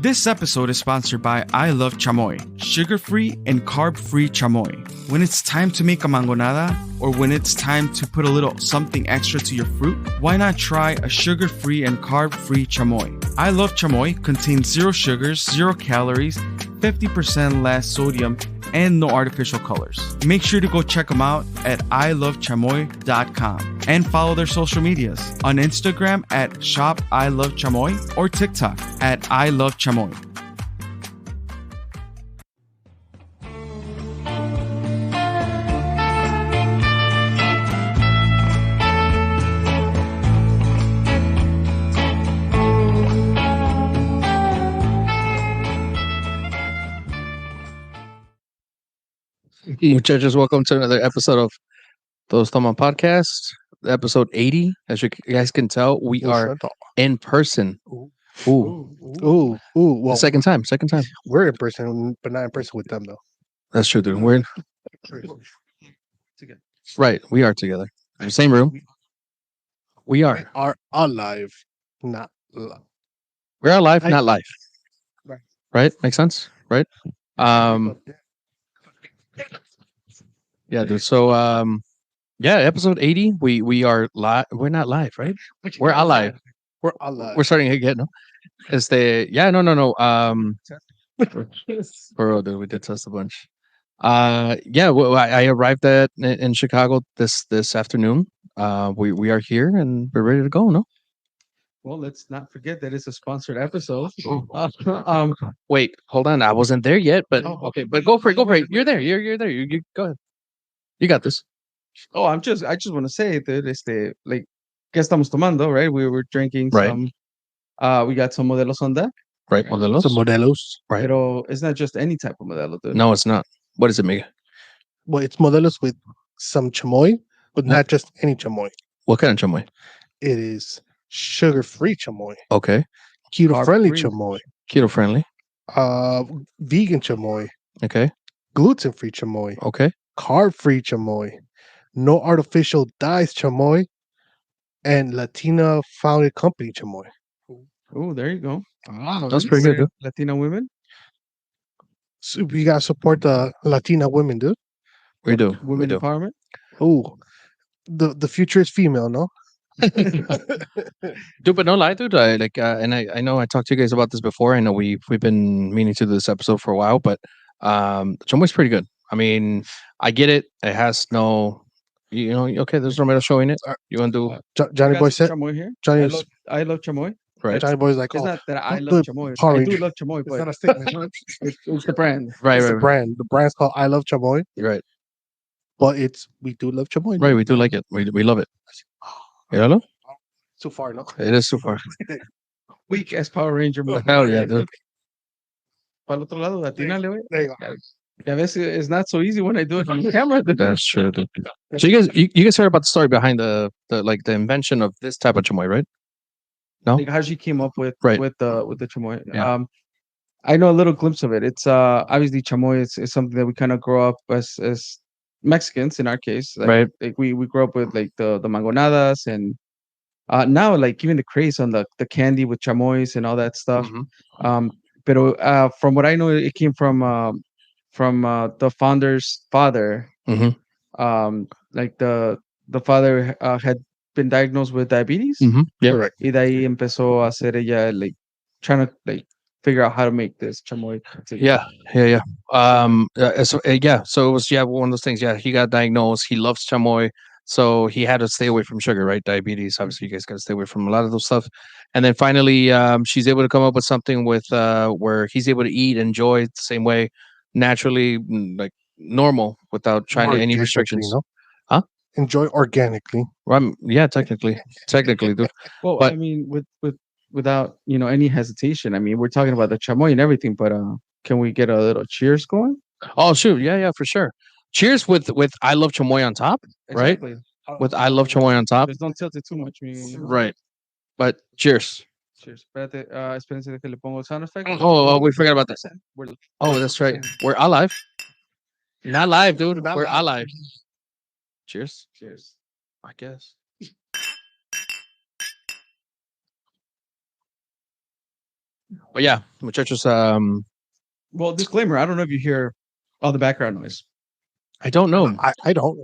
This episode is sponsored by I Love Chamoy, sugar-free and carb-free chamoy. When it's time to make a mangonada, or when it's time to put a little something extra to your fruit, why not try a sugar-free and carb-free chamoy? I Love Chamoy contains 0 sugars, 0 calories, 50% less sodium, and no artificial colors. Make sure to go check them out at ilovechamoy.com and follow their social medias on Instagram at Shop I Love Chamoy or TikTok at I Love Chamoy. Muchachos, welcome to another episode of Todos Toman podcast, episode 80. As you guys can tell, we are in person. Well, The second time. we're in person, but not in person with them, though. That's true, dude. We're in, right. We are together in the same room. We are. Are alive, not live. We're alive, not live. Right. Right? Makes sense? Right? Yeah, dude. So yeah, episode 80. We are live. We're not live, right? We're alive. We're alive. We're starting again, no? Is the no. For real, dude, we did test a bunch. Yeah, well, I arrived in Chicago this afternoon. We are here and we're ready to go, no? Well, let's not forget that it's a sponsored episode. Wait, hold on. I wasn't there yet, but Oh, okay, but go for it. You're there. You're there. You go ahead. You got this. Oh, I just want to say that like, ¿qué estamos tomando, right? We were drinking Right. some. We got some modelos on deck. Right, modelos. Some modelos. Right. Pero it's not just any type of modelo, dude. No, it's not. What is it, Miguel? Well, it's modelos with some chamoy, but not just any chamoy. What kind of chamoy? It is sugar-free chamoy, Okay. keto-friendly Carb-free. chamoy, Keto friendly. vegan chamoy, Okay. gluten-free chamoy, Okay. carb-free chamoy, no artificial dyes chamoy, and Latina-founded company chamoy. Oh, there you go. That's pretty good, dude. Latina women. So we gotta support the Latina women, dude. We do. Women we do. empowerment. Oh, the future is female, no? Dude, but no lie, dude. I know I talked to you guys about this before. I know we've been meaning to do this episode for a while, but chamoy's pretty good. I mean, I get it. It has no, okay. There's Romero showing it. You want to do Johnny We Boy got some said. chamoy here. Johnny, I love chamoy. right, Johnny Boy's like, It's oh, not that I don't love do chamoy. Power I do Ranger. love chamoy, it's but not a statement. it's the brand. right, It's the right, brand. The brand's called I Love Chamoy, right, but we do love chamoy. right. We do like it. We love it. Hello? Too far, no? It is super. Weak as Power Ranger. Hell yeah, dude. Para el otro lado, Latina, güey. There you go. A veces it's not so easy when I do it on camera. Dude. That's true, dude. So you guys heard about the story behind the invention of this type of chamoy, right? No. Like how she came up with Right. with the chamoy. Yeah. I know a little glimpse of it. It's obviously chamoy is something that we kind of grow up as Mexicans in our case. Right. Like we grew up with like the mangonadas and now like even the craze on the candy with chamoys and all that stuff. Mhm. Pero from what I know, it came from the founder's father. Mhm. Like the father had been diagnosed with diabetes. Mhm. Yeah. Correct. Y de ahí empezó a hacer ella like trying to like figure out how to make this chamoy. Yeah. So it was one of those things. Yeah, he got diagnosed. He loves chamoy, so he had to stay away from sugar, right? Diabetes. Obviously, you guys got to stay away from a lot of those stuff. And then finally, she's able to come up with something with where he's able to eat, enjoy it the same way, naturally, like normal, without trying to any Organically, restrictions. no? Huh? Enjoy organically. Well, yeah, technically, dude. Well, But- I mean, without any hesitation. I mean, we're talking about the chamoy and everything, but can we get a little cheers going? Oh shoot, yeah, for sure. Cheers with I love chamoy on top, right? Exactly. With I love chamoy on top, Just don't tilt it too much. right? But cheers. Cheers. Espérate, espérense de que le pongo el sound effect. Oh, we forgot about that. We're- Oh, that's right. We're alive. Not live, dude. We're alive. Cheers. Cheers. I guess. But yeah, muchachos. Well, disclaimer: I don't know if you hear all the background noise. I don't know. I don't.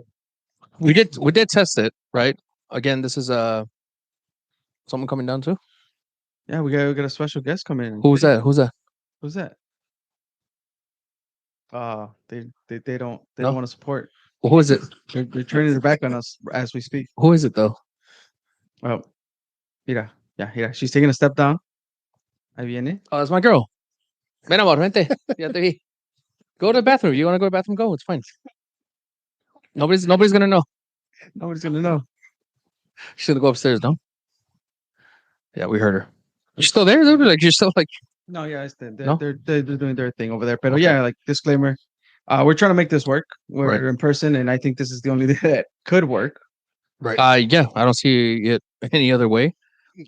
We did test it, right? Again, this is someone coming down too. Yeah, we got a special guest coming in. Who's that? Who's that? Who's that? They No? don't want to support. Who is it? They're turning their back on us as we speak. Who is it though? Oh, mira, yeah. She's taking a step down. Ahí viene. Oh, that's my girl. Ven, amor, vente. Ya te vi. Go to the bathroom. You want to go to the bathroom? Go. It's fine. Nobody's gonna know. Nobody's gonna know. She's gonna go upstairs. No. Yeah, we heard her. You're still there, dude? Like you're still like. No, yeah, they're, No? they're doing their thing over there. But Okay. yeah, like disclaimer, we're trying to make this work. We're Right. in person, and I think this is the only thing that could work. Right. Yeah, I don't see it any other way,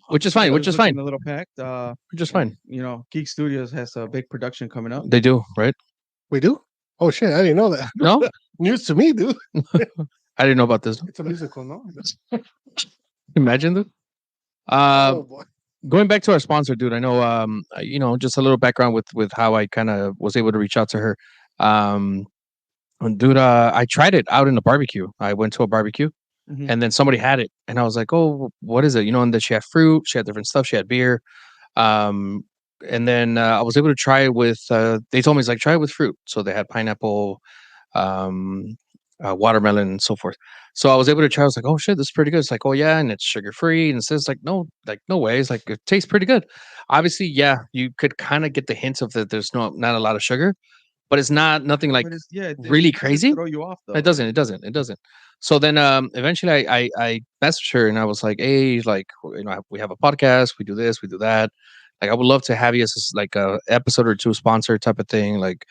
which is fine. I Which was is fine. looking a little packed. Which is fine. You know, Geek Studios has a big production coming up. They do, right? We do. Oh shit! I didn't know that. No, News to me, dude. I didn't know about this. It's a musical, no? Imagine, dude. Oh boy. Going back to our sponsor, dude. I know, just a little background with how I kind of was able to reach out to her. Dude, I tried it out in a barbecue. I went to a barbecue, Mhm. and then somebody had it, and I was like, "Oh, what is it?" And then she had fruit, she had different stuff, she had beer, um, and then I was able to try it with. They told me it's like try it with fruit, so they had pineapple, um, watermelon, and so forth. So I was able to try. I was like, "Oh shit, this is pretty good." It's like, "Oh yeah," and it's sugar free, and it says like no way. It's like it tastes pretty good. Obviously, yeah, you could kind of get the hints of that. There's not a lot of sugar, but it's nothing like But it's it really could crazy. throw you off though. It doesn't. It doesn't. It doesn't. So then, eventually, I messaged her and I was like, "Hey, like, we have a podcast. We do this. We do that. Like, I would love to have you as like a episode or two sponsor type of thing. Like,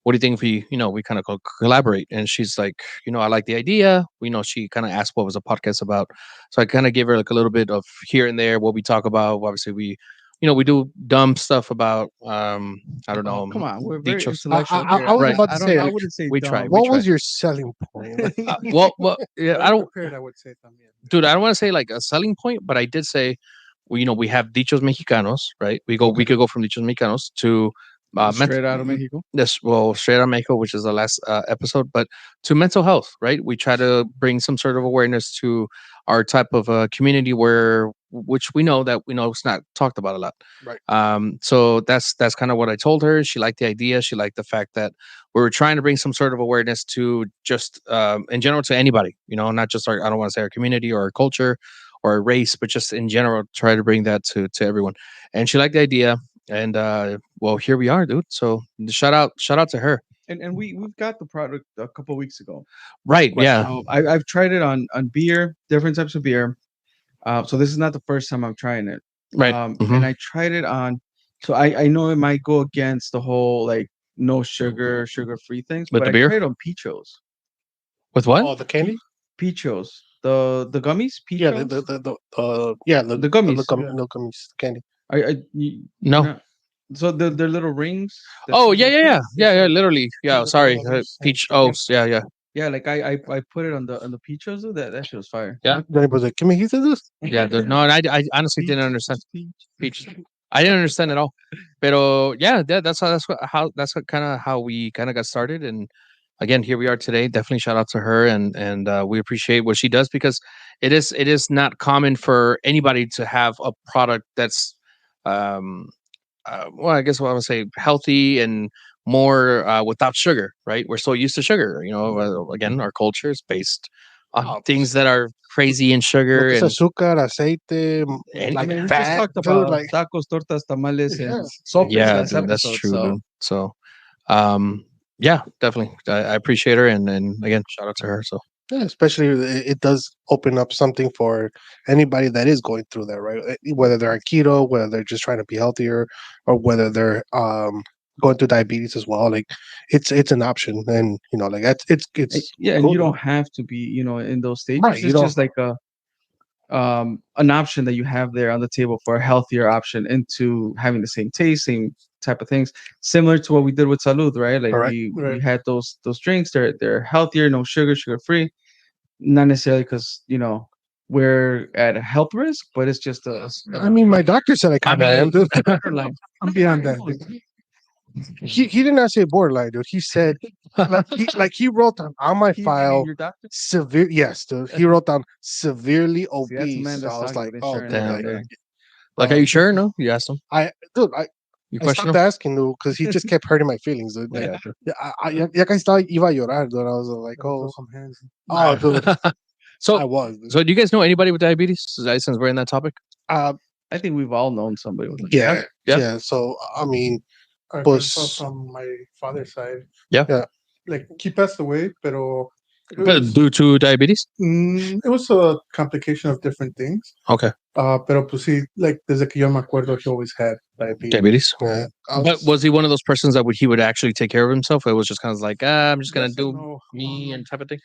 what do you think if we kind of collaborate?" And she's like, "I like the idea." She kind of asked what was a podcast about. So I kind of gave her like a little bit of here and there what we talk about. Obviously, we do dumb stuff about I don't know. Oh, come on, we're very dichos. intellectual. I here. was Right. about to say, I like, wouldn't say we dumb. try. We what try. was your selling point? Like, Well, yeah, I don't, prepared, I would say, también. dude. I don't want to say like a selling point, but I did say, we have dichos mexicanos, right? We could go from dichos mexicanos to Straight out of Mexico. Yes, well, straight out of Mexico, which is the last episode, but to mental health, right? We try to bring some sort of awareness to our type of community which we know it's not talked about a lot. Right. So that's kind of what I told her. She liked the idea. She liked the fact that we were trying to bring some sort of awareness to just in general to anybody, not just I don't want to say our community or our culture or our race, but just in general, try to bring that to everyone. And she liked the idea. And well, here we are, dude. So shout out to her. And we've got the product a couple weeks ago. Right. Yeah. So I've tried it on beer, different types of beer. So this is not the first time I'm trying it. Right. And I tried it on. So I know it might go against the whole like no sugar, sugar-free things, With but the I beer? tried it on Pichos. With what? Oh, the candy? Pichos. The gummies? Pichos? Yeah, the gummies. The gummies, candy. No. no. So they're little rings. that Oh you yeah, can yeah, put- yeah, yeah, yeah. Literally. Yeah. the Sorry. others, Peach. yeah. Oh, yeah, yeah. Yeah, like I put it on the Pichos. That shit was fire. Yeah. Then it was like, "Can we use this?" Yeah. No, and I honestly didn't understand. Peach. I didn't understand at all. Pero yeah, that's kind of how we kind of got started. And again, here we are today. Definitely shout out to her, and we appreciate what she does because it is not common for anybody to have a product that's um well, I guess what I would say healthy and more without sugar, right? We're so used to sugar, again, our culture is based on things that are crazy in Lo sugar que es and azúcar, aceite, And- I like mean, we fat, just talked dude, about like tacos, tortas, tamales, Yeah. and sopes yeah, last dude, that's episode. true. So Dude. So, yeah, definitely. I appreciate her, and again, shout out to her. So, yeah, especially it does open up something for anybody that is going through that, right? Whether they're on keto, whether they're just trying to be healthier, or whether they're going through diabetes as well. Like it's an option, and like it's yeah, and cool, you though. don't have to be, in those stages. Right, you It's just don't- like an option that you have there on the table for a healthier option into having the same taste, same type of things, similar to what we did with Salud, right? Like Correct, we right. had those drinks. They're healthier, no sugar, sugar free. Not necessarily because we're at a health risk, but it's just a. I mean, my doctor said I kind of am, dude. Like, I'm beyond that. Dude. He did not say borderline, dude. He said he wrote down on my file Your doctor? severe. Yes, dude. He wrote down severely See, that's a obese. man So I that's was talking like, with oh, insurance. dude, Damn, like, dude. Like, are you sure? No, you asked him. dude, You I question stopped him. asking, dude, because he just kept hurting my feelings, dude. Like, Yeah. ya casi estaba, iba a llorar, dude. I was like, Throw oh, some hands. dude, I So, was. Dude. so do you guys know anybody with diabetes? Since we're in that topic. Uh, I think we've all known somebody with. yeah, Yeah. yeah. So I mean, Our Pues- grandpa from my father's side. Yeah. Yeah. Like he passed away, pero But due to diabetes. it was a complication of different things. Okay. Pero pues sí, like desde que yo me acuerdo, he always had diabetes. Diabetes. yeah. But was he one of those persons that he would actually take care of himself? Or it was just kind of like, I'm just gonna Yes and do no. me and type of thing.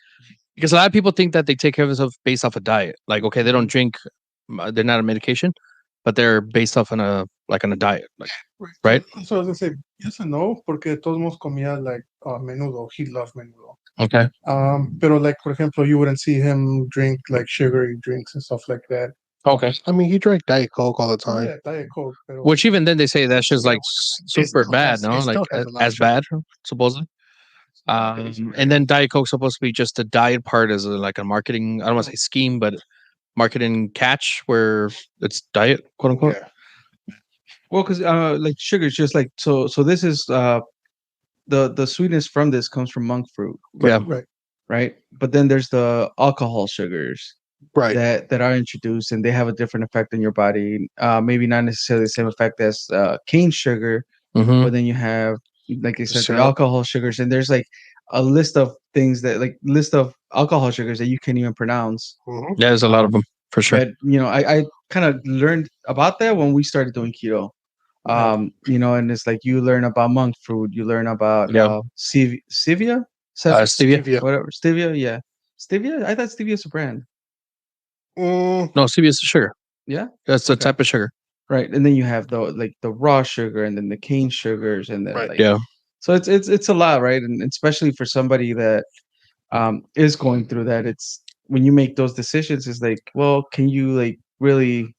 Because a lot of people think that they take care of themselves based off a diet. Like, okay, they don't drink, they're not on medication, but they're based off on a diet. Like, right? So I was gonna say yes and no, porque de todos modos comía like menudo. He loved menudo. Okay. Pero like for example, you wouldn't see him drink like sugary drinks and stuff like that. Okay. I mean, he drank Diet Coke all the Oh time. yeah, Diet Coke. Pero Which even then they say that's just like super still bad, has- no? it still Like has a lot of as bad, supposedly. And then Diet Coke's supposed to be just the diet part as like a marketing, I don't want to say scheme, but marketing catch where it's diet, quote unquote. Yeah. Well, because like sugar is just like so. So this is the sweetness from this comes from monk fruit, Yeah. right. right? But then there's the alcohol sugars Right. that are introduced, and they have a different effect on your body. Maybe not necessarily the same effect as cane sugar, Mm-hmm. but then you have, like I said, the Syrup. alcohol sugars, and there's like a list of things that like list of alcohol sugars that you can't even pronounce. Mhm. Yeah, there's a lot of them for sure. That I kind of learned about that when we started doing keto. And it's like you learn about monk fruit, you learn about Yeah. stevia, Stevia. whatever, stevia, yeah, stevia. I thought stevia's a brand. Mm, No, stevia is the sugar. Yeah? That's the Okay. type of sugar. Right, and then you have the raw sugar, and then the cane sugars, and then Right. like Yeah. so it's a lot, right? And especially for somebody that is going through that, it's when you make those decisions, it's like, well, can you like really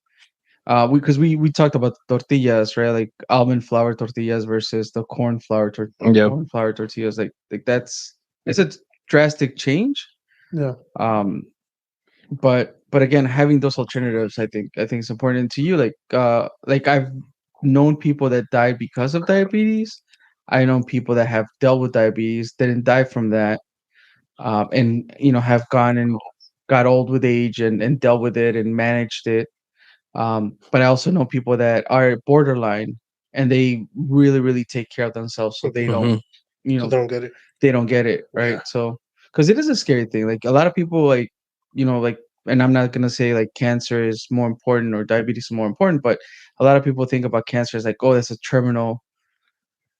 because we talked about tortillas, right? Like almond flour tortillas versus the corn flour Yeah. corn flour tortillas. Like it's a drastic change. Yeah. But again, having those alternatives, I think it's important to you. Like I've known people that died because of diabetes. I know people that have dealt with diabetes, didn't die from that, and have gone and got old with age and dealt with it and managed it. But I also know people that are borderline and they really, really take care of themselves, so they don't, so they don't get it. they don't get it, right? Yeah. So, because it is a scary thing. Like a lot of people, like, and I'm not gonna say like cancer is more important or diabetes is more important, but a lot of people think about cancer as like, oh, that's a terminal,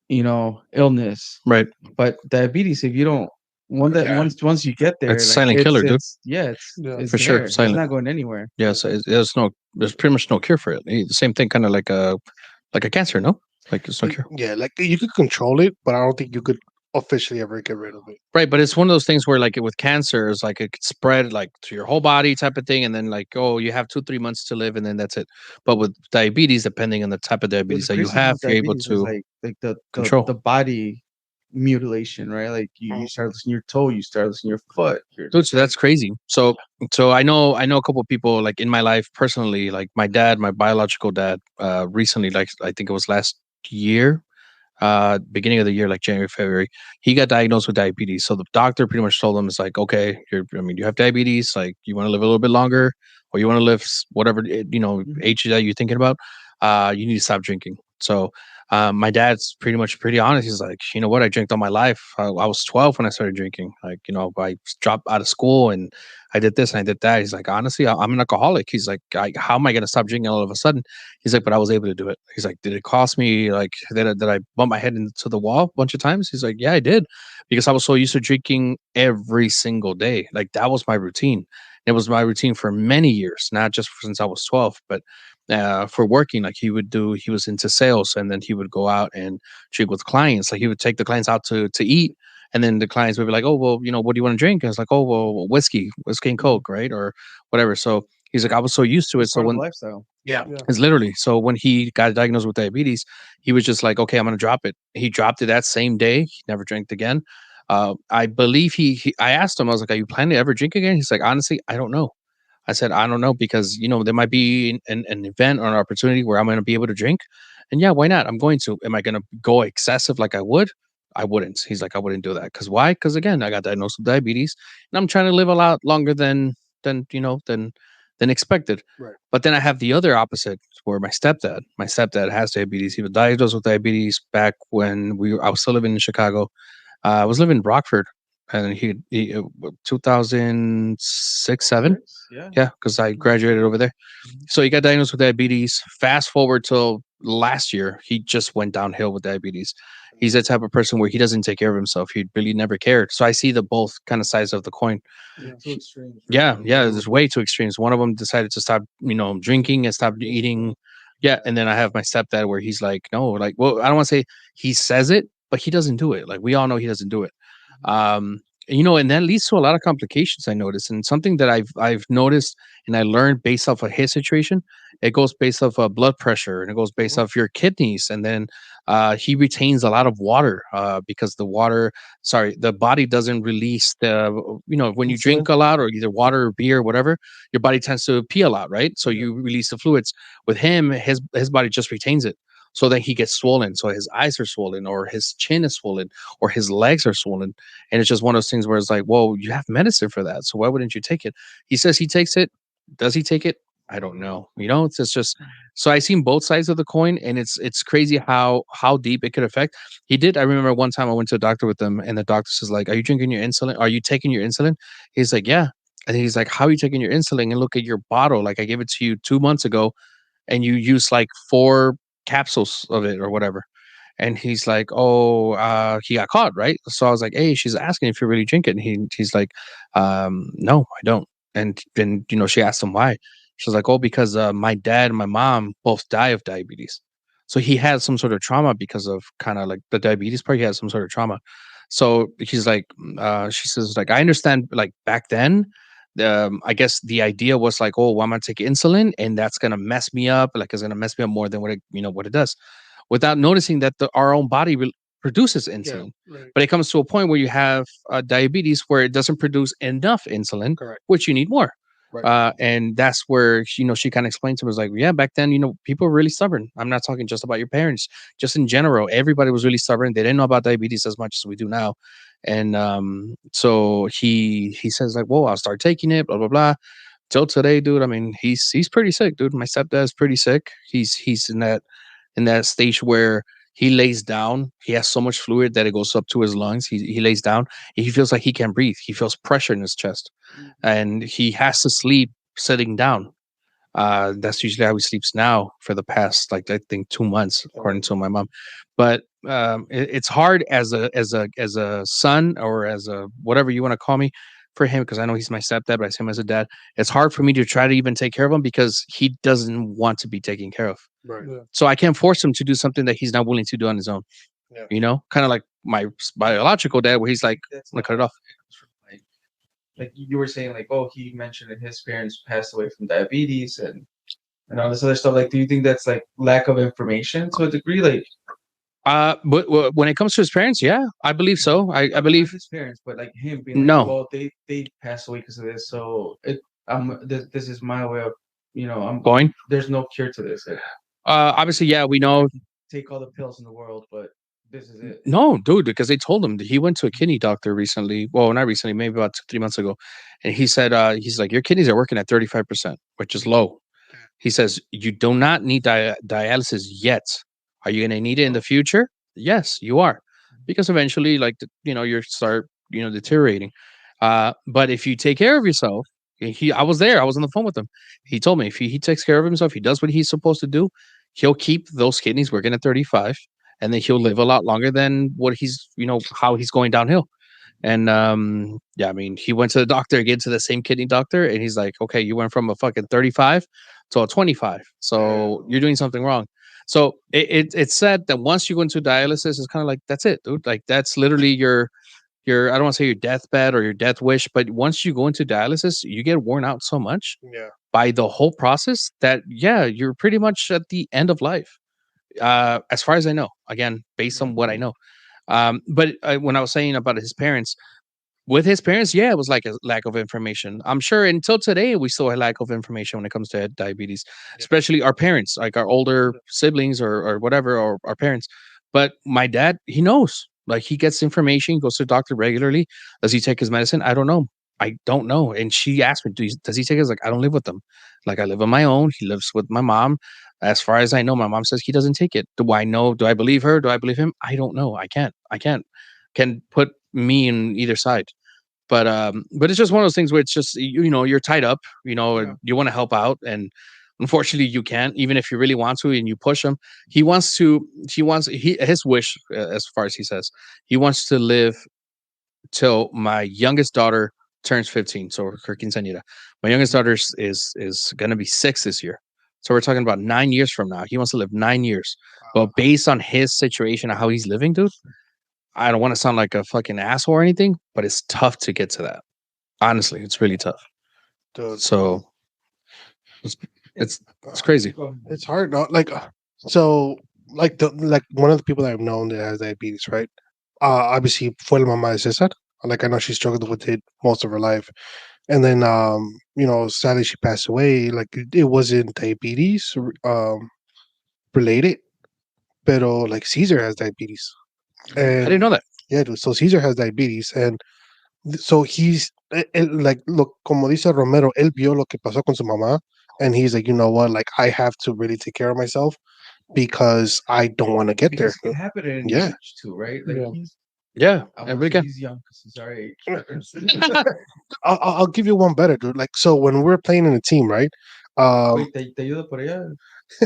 illness. Right. But diabetes, if you don't, Yeah. once you get there, It's silent killer, dude. It's For sure, there. It's silent. not going anywhere. Yeah. So there's pretty much no cure for it. The same thing, kind of like a cancer, no? Like it's no cure. Yeah, like you could control it, but I don't think you could officially ever get rid of it. Right, but it's one of those things where, like, with cancer, it's like it could spread like to your whole body, type of thing, and then like, oh, you have 2-3 months to live, and then that's it. But with diabetes, depending on the type of But diabetes the that you crazy thing have, with you're able diabetes is to like the control. the body mutilation, right? Like you start losing your toe, you start losing your foot. Dude, so that's crazy. So I know a couple of people like in my life personally, like my dad, my biological dad, recently, like I think it was last year, beginning of the year, like January, February, he got diagnosed with diabetes. So the doctor pretty much told him, it's like, okay, you have diabetes, like you want to live a little bit longer, or you want to live whatever age that you're thinking about, you need to stop drinking. So my dad's pretty honest. He's like, you know what, I drank all my life. I was 12 when I started drinking. Like, I dropped out of school and I did this and I did that. He's like, honestly, I'm an alcoholic. He's like, how am I going to stop drinking all of a sudden? He's like, but I was able to do it. He's like, did it cost me, like, did I bump my head into the wall a bunch of times? He's like, yeah, I did, because I was so used to drinking every single day. Like that was my routine. It was my routine for many years, not just since I was 12, but for working. Like he was into sales, and then he would go out and drink with clients. Like he would take the clients out to eat, And then the clients would be like, oh, well, what do you want to drink? I was like, oh, well, whiskey and Coke, right? Or whatever. So he's like, I was so used to it. It's So part of when lifestyle. Yeah. it's literally, so when he got diagnosed with diabetes, he was just like, okay, I'm going to drop it. He dropped it that same day. He never drank again. I believe I asked him, I was like, are you planning to ever drink again? He's like, honestly, I don't know. I said, I don't know, because there might be an event or an opportunity where I'm going to be able to drink. And yeah, why not? I'm going to. Am I going to go excessive like I would? I wouldn't. He's like, I wouldn't do that. Because why? Because again, I got diagnosed with diabetes and I'm trying to live a lot longer than expected. Right. But then I have the other opposite, where my stepdad has diabetes. He was diagnosed with diabetes back when I was still living in Chicago. I was living in Rockford, and he 2006, seven. Yeah. Yeah, because I graduated over there. So he got diagnosed with diabetes. Fast forward till last year, he just went downhill with diabetes. He's the type of person where he doesn't take care of himself. He really never cared. So I see the both kind of sides of the coin. Yeah, two extremes. Yeah, there's way too extremes. One of them decided to stop, drinking and stop eating. Yeah, and then I have my stepdad where he's like, no, like, well, I don't want to say he says it, but he doesn't do it. Like we all know he doesn't do it. And that leads to a lot of complications I noticed, and something that I've noticed and I learned based off of his situation. It goes based off of blood pressure, and it goes based off your kidneys, and then he retains a lot of water because the body doesn't release when you drink a lot or either water or beer or whatever, your body tends to pee a lot, right? So you release the fluids. With him, his body just retains it. So then he gets swollen. So his eyes are swollen, or his chin is swollen, or his legs are swollen. And it's just one of those things where it's like, whoa, you have medicine for that. So why wouldn't you take it? He says he takes it. Does he take it? I don't know. It's just so I seen both sides of the coin, and it's crazy how deep it could affect. He did. I remember one time I went to a doctor with him, and the doctor says like, "Are you drinking your insulin? Are you taking your insulin?" He's like, "Yeah." And he's like, "How are you taking your insulin?" And look at your bottle. Like I gave it to you 2 months ago, and you use like 4 capsules of it or whatever. And he's like, oh, he got caught, right? So I was like, hey, she's asking if you really drink it. And he's like, no, I don't. And then, she asked him why. She was like, oh, because my dad and my mom both die of diabetes. So he had some sort of trauma because of kind of like the diabetes part. He had some sort of trauma. So he's like, she says, like, I understand, like back then, I guess the idea was like, oh, well, I'm gonna take insulin and that's gonna mess me up. Like it's gonna mess me up more than what it does, without noticing that our own body produces insulin. Right. But it comes to a point where you have diabetes where it doesn't produce enough insulin, Correct. which you need more. Right. And that's where she kind of explained to me, was like, yeah, back then people were really stubborn. I'm not talking just about your parents, just in general, everybody was really stubborn. They didn't know about diabetes as much as we do now. And so he says like, whoa, I'll start taking it, blah blah blah. Till today, dude. I mean, he's pretty sick, dude. My stepdad's pretty sick. He's in that stage where he lays down. He has so much fluid that it goes up to his lungs. He lays down and he feels like he can't breathe. He feels pressure in his chest, and he has to sleep sitting down. That's usually how he sleeps now for the past, like, I think 2 months, according to my mom. But it's hard as a son, or as a whatever you want to call me, for him, because I know he's my stepdad, but I see him as a dad. It's hard for me to try to even take care of him because he doesn't want to be taken care of. Right. Yeah. So I can't force him to do something that he's not willing to do on his own. Yeah. Kind of like my biological dad, where he's like, That's I'm gonna cut it off. like you were saying, like, oh, he mentioned that his parents passed away from diabetes and all this other stuff. Like, do you think that's like lack of information to a degree? Like, But when it comes to his parents, yeah, I believe so. I not believe his parents, but like him being like, No. well, they passed away because of this. So this is my way of, I'm going. there's no cure to this. Like, Obviously, yeah, we know. take all the pills in the world, but this is it. No, dude, because they told him that he went to a kidney doctor recently. Well, not recently, maybe about 2, 3 months ago, and he said, he's like, your kidneys are working at 35%, which is low. He says you do not need dialysis yet. Are you going to need it in the future? Yes, you are, because eventually, like you start deteriorating. But if you take care of yourself, I was there. I was on the phone with him. He told me if he takes care of himself, he does what he's supposed to do, he'll keep those kidneys working at 35, and then he'll live a lot longer than what he's how he's going downhill. And yeah, I mean, he went to the doctor again, to the same kidney doctor, and he's like, okay, you went from a fucking 35 to a 25, so you're doing something wrong. So it's said that once you go into dialysis, it's kind of like, that's it, dude. Like that's literally your I don't want to say your deathbed or your death wish, but once you go into dialysis, you get worn out so much Yeah. by the whole process that you're pretty much at the end of life. As far as I know, again, based on what I know. But when I was saying about his parents, with his parents, yeah, it was like a lack of information. I'm sure until today we still have lack of information when it comes to diabetes, especially our parents, like our older siblings or whatever, or our parents. But my dad, he knows. Like he gets information, goes to the doctor regularly. Does he take his medicine? I don't know. I don't know. And she asked me, does he take his? Like, I don't live with them. Like, I live on my own. He lives with my mom. As far as I know, my mom says he doesn't take it. Do I know? Do I believe her? Do I believe him? I don't know. I can't. Can put me in either side. But it's just one of those things where it's just you're tied up, and you want to help out, and unfortunately you can't, even if you really want to and you push him. His wish, as far as he says, he wants to live till my youngest daughter turns 15, so her quinceañera. My youngest daughter is gonna be 6 this year, so we're talking about 9 years from now. He wants to live 9 years, but based on his situation and how he's living, dude, I don't want to sound like a fucking asshole or anything, but it's tough to get to that. Honestly, it's really tough. Dude, So it's it's crazy. it's hard. No? Like, so, like one of the people that I've known that has diabetes, right? Obviously, fue la mamá de Cesar. Like, I know she struggled with it most of her life, and then, sadly, she passed away. Like, it wasn't diabetes, related, pero like Caesar has diabetes, I and didn't know that. yeah, dude, so Caesar has diabetes, and so he's like, look, como dice Romero, él vio lo que pasó con su mamá, and he's like, you know what, like I have to really take care of myself because I don't want to get there. Because it happened at an Yeah. age too, right? Like Yeah. he's Yeah, I won't everybody say can. he's young because he's our age. I'll give you one better, dude. Like, so when we're playing in a team, right? Wait, te ayudo por allá.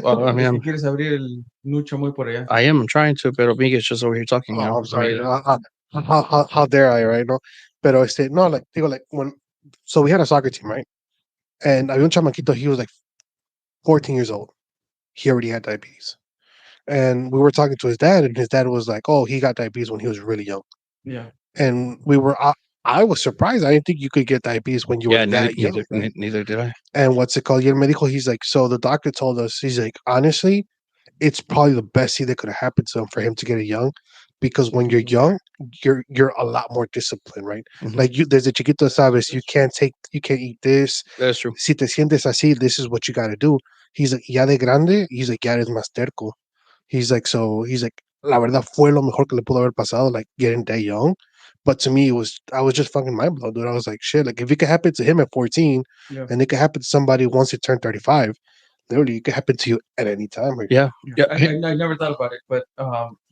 Well, I Es mean, que quieres abrir el mucho muy por allá. I am trying to, but Miguel's just over here talking. Oh, I'm sorry. How dare I, right? No, pero no, like, digo, like so we had a soccer team, right? And había un chamaquito, he was like 14 years old. He already had diabetes. And we were talking to his dad, and his dad was like, "Oh, he got diabetes when he was really young." Yeah. And I was surprised. I didn't think you could get diabetes when you were that young. Neither did I. And what's it called? Y el médico, he's like, so the doctor told us, he's like, honestly, it's probably the best thing that could have happened to him for him to get it young, because when you're young, you're a lot more disciplined, right? Mhm. Like you, desde chiquito sabes, you can't eat this. That's true. Si te sientes así, this is what you got to do. He's like, ya de grande, he's like, ya eres más terco. He's like, la verdad fue lo mejor que le pudo haber pasado, like getting that young. But to me, I was just fucking mind blown, dude. I was like, shit, like if it could happen to him at 14, Yeah. and it could happen to somebody once they turn 35, literally, it could happen to you at any time. Right? Yeah. I never thought about it, but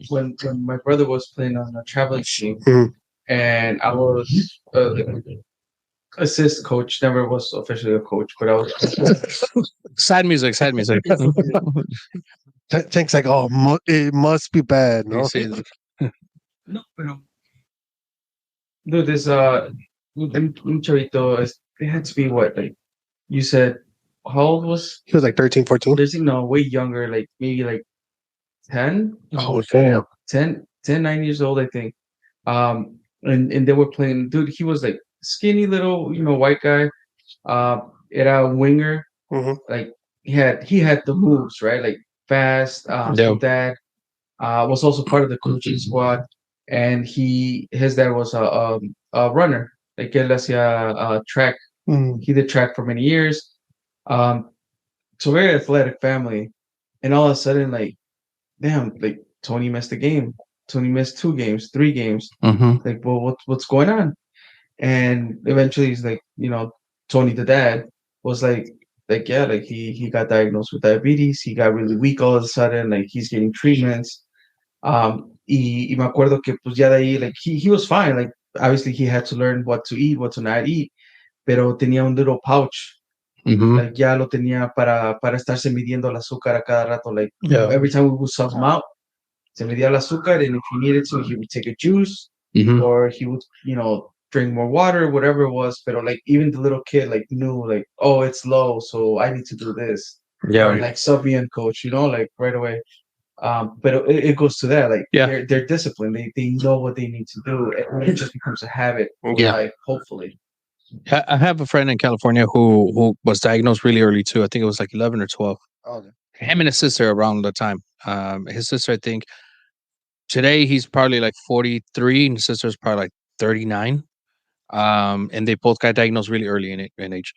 when my brother was playing on a traveling team, Mhm. and I was assist coach, never was officially a coach, but I was Sad music. Tank's like, oh, it must be bad, You no? see, no, pero dude, this un chavito, it had to be what, like you said, how old was He was like 13, 14. there's no way younger, like maybe like 10, Oh, damn. 9 years old, I think. And they were playing, dude, he was like skinny little, white guy. Era a winger. Mhm. Like he had the moves, right? Like fast. Yeah. His dad was also part of the coaching squad, and his dad was a runner. Like él hacía track. Mhm. He did track for many years. So very athletic family, and all of a sudden, like, damn, like Tony missed a game. Tony missed 2 games, 3 games. Mhm. Like, well, what's going on? And eventually, he's like, Tony, the dad, was like, yeah, like he got diagnosed with diabetes. He got really weak all of a sudden. Like he's getting treatments. Y me acuerdo que pues ya de ahí, like he was fine. Like obviously he had to learn what to eat, what to not eat. Pero tenía un little pouch. Mhm. Like ya lo tenía para estarse midiendo el azúcar a cada rato. Like Yeah. every time we would sub him out, se medía el azúcar, and if he needed to, he would take a juice, Mhm. or he would, drink more water, whatever it was. But like even the little kid like knew, like, oh, it's low, so I need to do this. Yeah. Or like sub me and coach, like right away. But it goes to that, like Yeah. they're disciplined. They know what they need to do, and it just becomes a habit for Yeah. life. Hopefully, I have a friend in California who was diagnosed really early too. I think it was like 11 or 12. Okay. Him and his sister around the time. His sister, I think today he's probably like 43, and his sister's probably like 39. And they both got diagnosed really early in age.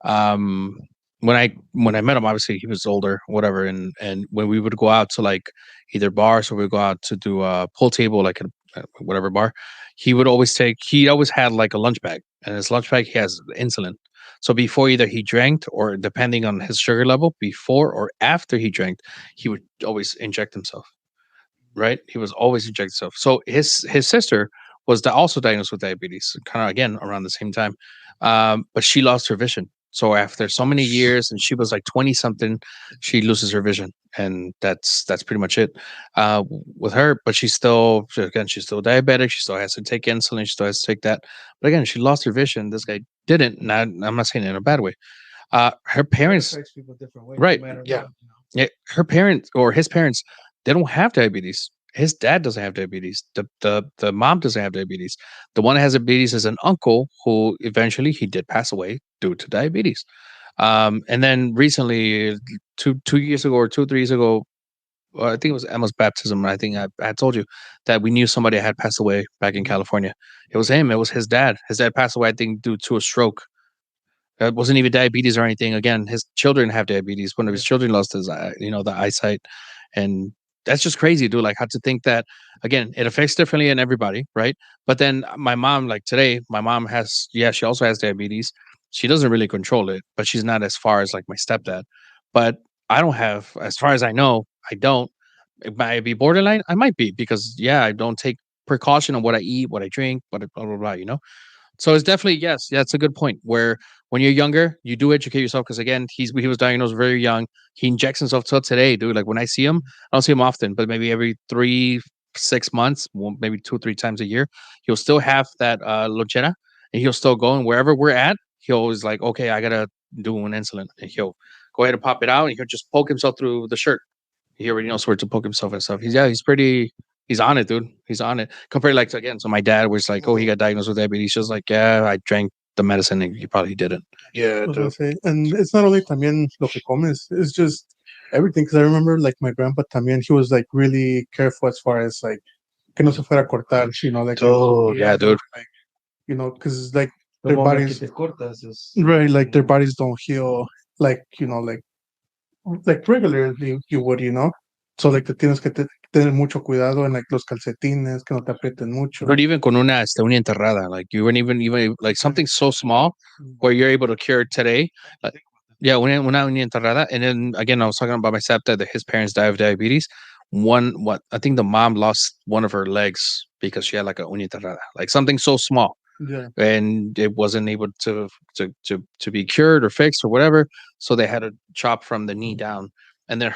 Um, when I met him, obviously he was older, whatever. And when we would go out to like either bars or we go out to do a pool table, like a whatever bar, he always had like a lunch bag, and his lunch bag he has insulin. So before either he drank or depending on his sugar level, before or after he drank, he would always inject himself, right? He was always injecting himself. So his sister was also diagnosed with diabetes, kind of again around the same time, but she lost her vision. So after so many years, and she was like 20 something, she loses her vision, and that's pretty much it with her. But she's still diabetic. She still has to take insulin. She still has to take that. But again, she lost her vision. This guy didn't. Not, I'm not saying it in a bad way. Her it parents, affects people different ways, right? no matter Yeah. what. Yeah, her parents or his parents, they don't have diabetes. His dad doesn't have diabetes. The mom doesn't have diabetes. The one that has diabetes is an uncle who eventually he did pass away due to diabetes. And then recently, 2 years ago or 2 3 years ago, I think it was Emma's baptism. I think I told you that we knew somebody that had passed away back in California. It was him. It was his dad. His dad passed away, I think, due to a stroke. It wasn't even diabetes or anything. Again, his children have diabetes. One of his children lost his, the eyesight, and that's just crazy, dude. Like, how to think that again, it affects differently in everybody, right? But then my mom, like today, my mom has, yeah, she also has diabetes. She doesn't really control it, but she's not as far as like my stepdad. But I don't have, as far as I know, I don't. It might be borderline. I might be because yeah, I don't take precaution on what I eat, what I drink, what blah blah blah. So it's definitely yes, yeah, that's a good point. Where when you're younger, you do educate yourself because again, he was diagnosed very young. He injects himself till today, dude. Like when I see him, I don't see him often, but maybe every 3 6 months, maybe 2 3 times a year, he'll still have that lonchera, and he'll still go and wherever we're at, he'll always like, okay, I gotta do an insulin, and he'll go ahead and pop it out, and he'll just poke himself through the shirt. He already knows where to poke himself and stuff. He's on it, dude. He's on it. Compared like to, again, so my dad was like, oh, he got diagnosed with diabetes. He was like, yeah, I drank the medicine and he probably didn't. Yeah, I was gonna dude. say, and it's not only también lo que comes, it's just everything. Because I remember, like my grandpa también, he was like really careful as far as like que no se fuera a cortar, like Dude, yeah, dude. like because like The their moment que bodies, te cortas is right, like their bodies don't heal like like regularly you would, So like te tienes que tener mucho cuidado en like los calcetines, que no te aprieten mucho. But even con una enterrada, like you weren't even like something so small where you're able to cure it today. Like, yeah, una enterrada. And then again, I was talking about my stepdad that his parents died of diabetes. What I think the mom lost one of her legs because she had like a uña enterrada, like something so small. Yeah. And it wasn't able to be cured or fixed or whatever. So they had to chop from the knee down. And then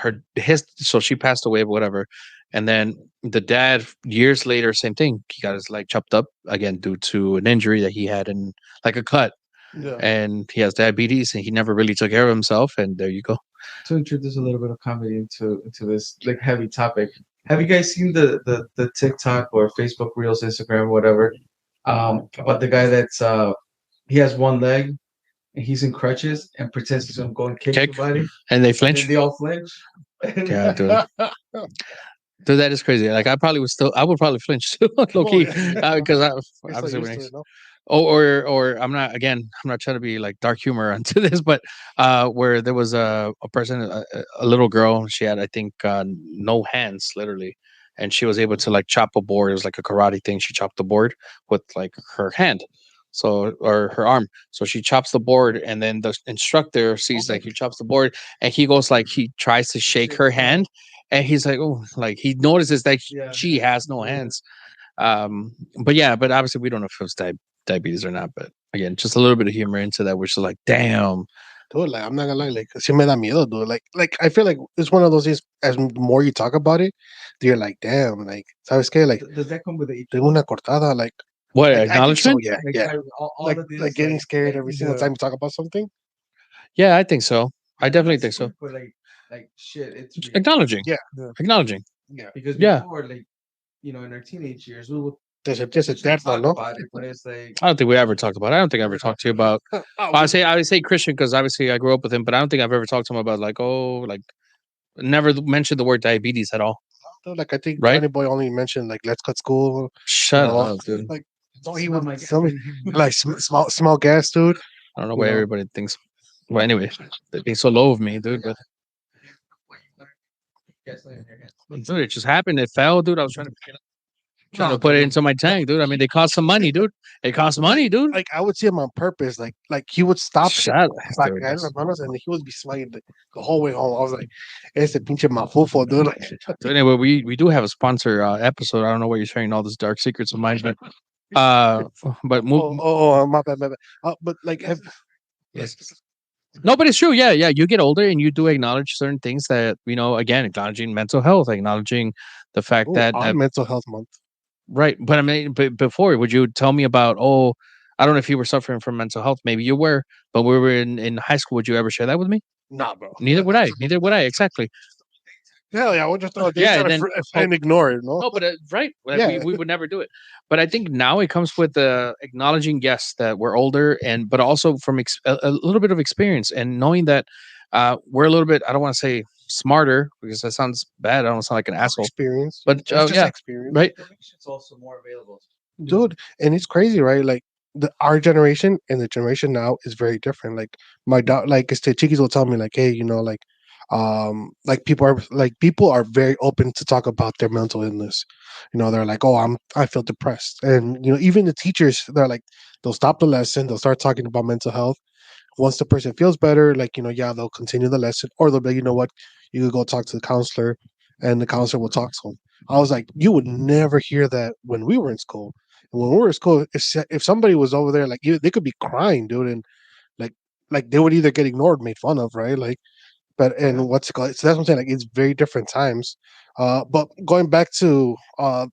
so she passed away, whatever. And then the dad, years later, same thing. He got his leg chopped up again due to an injury that he had in like a cut. Yeah. And he has diabetes and he never really took care of himself. And there you go. to introduce a little bit of comedy into this like heavy topic. Have you guys seen the TikTok or Facebook Reels, Instagram, whatever? About the guy that's he has one leg and he's in crutches and pretends he's gonna go and kick Kick. somebody, And they and flinch. then they all flinch. Yeah, dude. Dude, that is crazy. Like I would probably flinch too, low key, because You're so obviously used when to it, no? or I'm not trying to be like dark humor onto this, but where there was a person, a little girl, she had I think no hands, literally, and she was able to like chop a board. It was like a karate thing. She chopped the board with like her hand, so or her arm. So she chops the board, and then the instructor sees like he chops the board, and he goes like he tries to shake her hand, and he's like, oh, like he notices that Yeah. she has no hands. But yeah, but obviously we don't know if it was diabetes or not. But again, just a little bit of humor into that, which is like, damn. Dude, like I'm not gonna lie, like sí me da miedo, dude. Like I feel like it's one of those things. As more you talk about it, you're like, damn, like sabes qué, like Does that come with the tengo una cortada, What like I think so, acknowledgement? yeah, like yeah. all Like of this, like getting scared every single yeah. time you talk about something. Yeah, I think so. I definitely think so. But like like shit. It's real. Acknowledging. Yeah. Acknowleding. Yeah. Because Yeah. before, like in our teenage years, we would Just a death talk no? about it, but it's like I don't think we ever talked about it. I don't think I ever talked to you about. I would say Christian because obviously I grew up with him, but I don't think I've ever talked to him about like never mentioned the word diabetes at all. Like I think Right? Johnny Boy only mentioned like let's cut school. Shut know, up, dude. Like so he smell would my tell me like small gas, dude. I don't know you why know. everybody thinks. Well, anyway, they think so low of me, dude. But dude, it just happened. It fell, dude. I was trying to pick it up. Trying to put it into my tank, dude. I mean, they cost some money, dude. It costs money, dude. Like I would see him on purpose. Like he would stop it, Shut up, like dude. I had las manos, and he would be smiling the whole way home. I was like, "Ese pinche mafufo, dude." Like, So anyway, we do have a sponsor episode. I don't know why you're sharing all these dark secrets of mine, but move. my bad, my bad. But like, Yes. No, but it's true. Yeah, yeah. You get older and you do acknowledge certain things that again, acknowledging mental health, acknowledging the fact that on Mental Health Month. right. But I mean, before, would you tell me about? Oh, I don't know if you were suffering from mental health. Maybe you were, but we were in high school. Would you ever share that with me? Nah, bro. Neither would I. Neither would I. Exactly. Hell yeah, I would just throw a Yeah, yeah, and then and ignore it. No, No, but right, like, Yeah. we would never do it. But I think now it comes with acknowledging yes that we're older, and but also from a little bit of experience and knowing that we're a little bit. I don't want to say smarter because that sounds bad. I don't sound like an asshole, experience. but It's just yeah, experience, right. information's also more available. dude. And it's crazy, right? Like our generation and the generation now is very different. Like my dog, like Chiquis will tell me, like, hey, like people are very open to talk about their mental illness. They're like, oh, I feel depressed, and even the teachers, they're like, they'll stop the lesson, they'll start talking about mental health. Once the person feels better, like, yeah, they'll continue the lesson, or they'll be, you know what, you could go talk to the counselor, and the counselor will talk to them. I was like, you would never hear that when we were in school. And when we were in school, if somebody was over there, like, they could be crying, dude, and like they would either get ignored, made fun of, right? Like, but and what's it called? So that's what I'm saying. Like, it's very different times. But going back to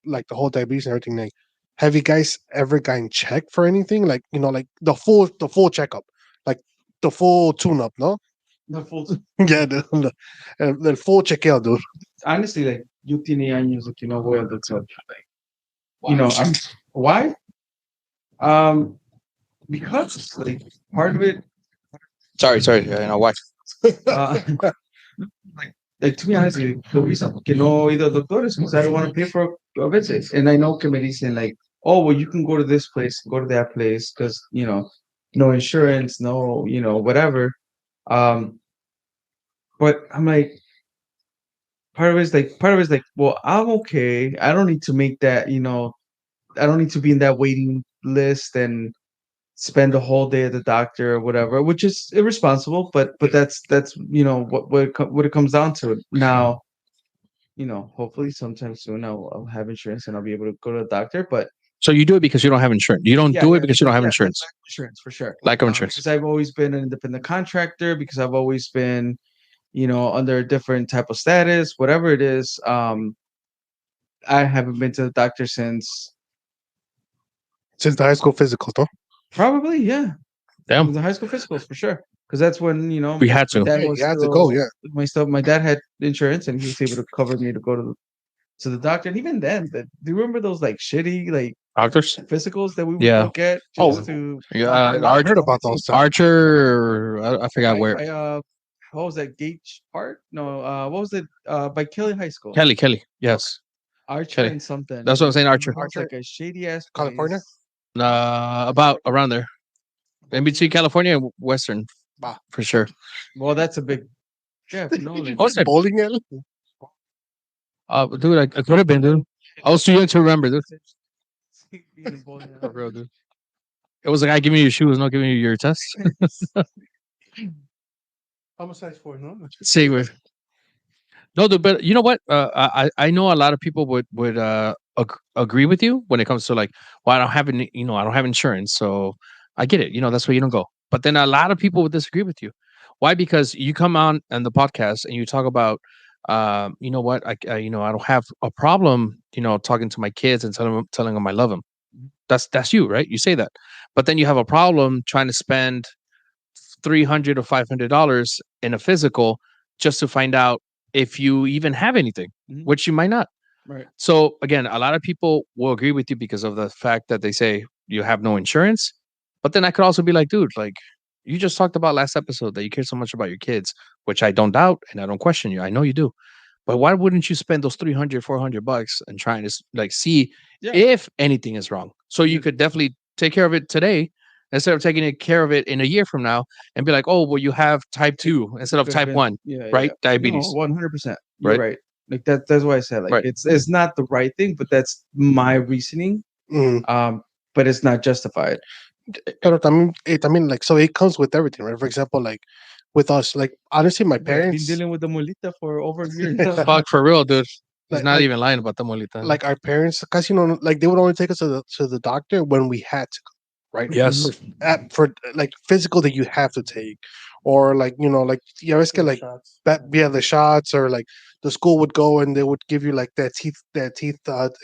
like the whole diabetes and everything, like, have you guys ever gotten checked for anything? Like, like the full checkup, like the full tune up, no? The full. Yeah, the full chequeo, dude. Honestly, like yo tiene años de que no voy al doctor. Like, I'm why? Because like part of it, Sorry. Why? uh, like to be honest, the reason que no he ido al doctor is because I don't want to pay for a visit, and I know que me dicen like, oh, well, you can go to this place, go to that place, because no insurance, no, whatever. But I'm like, part of it is like, well, I'm okay. I don't need to make that, I don't need to be in that waiting list and spend a whole day at the doctor or whatever, which is irresponsible. But that's what it comes down to. Now, hopefully sometime soon I'll have insurance and I'll be able to go to the doctor. But So you do it because you don't have insurance. You don't do it because you don't have yeah, insurance. insurance for sure. Lack of insurance. Because I've always been an independent contractor. Because I've always been, under a different type of status, whatever it is. I haven't been to the doctor since the high school physicals, no? probably, yeah. Damn. The high school physicals for sure. Because that's when, We had to. dad Yeah, was you had to still- go, yeah. My dad had insurance and he was able to cover me to go to the doctor. And even then, do you remember those like shitty like Doctors. physicals that we would Yeah. look at Oh, just to Yeah, I heard about those. Archer. I forgot where. what was that, Gage Park? No, what was it? By Kelly High School. Kelly. Yes. Archer Kelly. and something. That's what I'm saying. Archer. It's like a shady ass California? About around there, in between California and Western, Bah. for sure. Well, that's a big. Yeah, no, What's that? Bowling alley? Dude, I could have been, dude. I was too young to remember, dude. For real, dude. It was like I giving you your shoes, not giving you your test. I'm a size 4, no? See, no, dude, but you know what? I know a lot of people would agree with you when it comes to like, well, I don't have I don't have insurance, so I get it. That's why you don't go. But then a lot of people would disagree with you. Why? Because you come on the podcast and you talk about, you know what? I don't have a problem, talking to my kids and telling them I love them. That's you, right? You say that, but then you have a problem trying to spend $300 or $500 in a physical just to find out if you even have anything, Mhm. which you might not. Right. So again, a lot of people will agree with you because of the fact that they say you have no insurance. But then I could also be like, dude, like you just talked about last episode that you care so much about your kids, which I don't doubt and I don't question you. I know you do. But why wouldn't you spend those 300, $400 and trying to like see Yeah. if anything is wrong? So you Yeah. could definitely take care of it today instead of taking care of it in a year from now and be like, oh, well, you have type 2 instead of Could have type been. 1, Yeah, right? yeah. Diabetes. No, 100%. You're Right. right. Like that's why I said like Right. it's not the right thing, but that's my reasoning. Mm. But it's not justified. Pero también, like, so it comes with everything, right? For example, like with us, like honestly, my I've been parents, dealing with the molita for over a year now. Fuck, for real, dude. He's like, not like, even lying about the molita. like our parents, cause like they would only take us to the doctor when we had to, right? Yes. For like physical that you have to take, or like like yeah, ves que like Shots. that, yeah, the shots, or like the school would go and they would give you like that teeth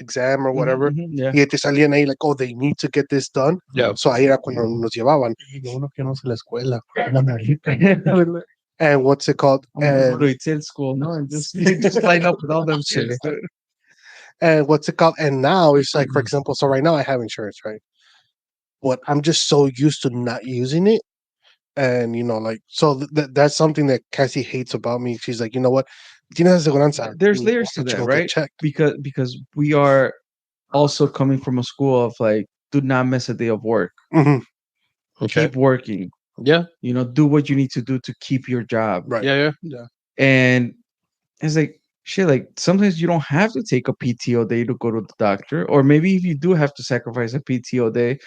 exam or whatever. Yeah. Y te salían ahí like, oh, they need to get this done. Yeah. So ahí era cuando nos llevaban. Y lo uno que no se la escuela. La nalita. And what's it called? I'm gonna go And to Excel school, no, and just line up with all them shit. and what's it called? And now it's like, for Mhm. example, so right now I have insurance, right? But I'm just so used to not using it. And like, so that's something that Cassie hates about me. She's like, you know what? Tienes aseguranza. There's Mm, layers to but you that, don't get right? checked. Because we are also coming from a school of like, do not miss a day of work. Mhm. Okay. Keep working. Yeah. Do what you need to do to keep your job. Right. Yeah. Yeah. And it's like shit. Like sometimes you don't have to take a PTO day to go to the doctor, or maybe if you do have to sacrifice a PTO day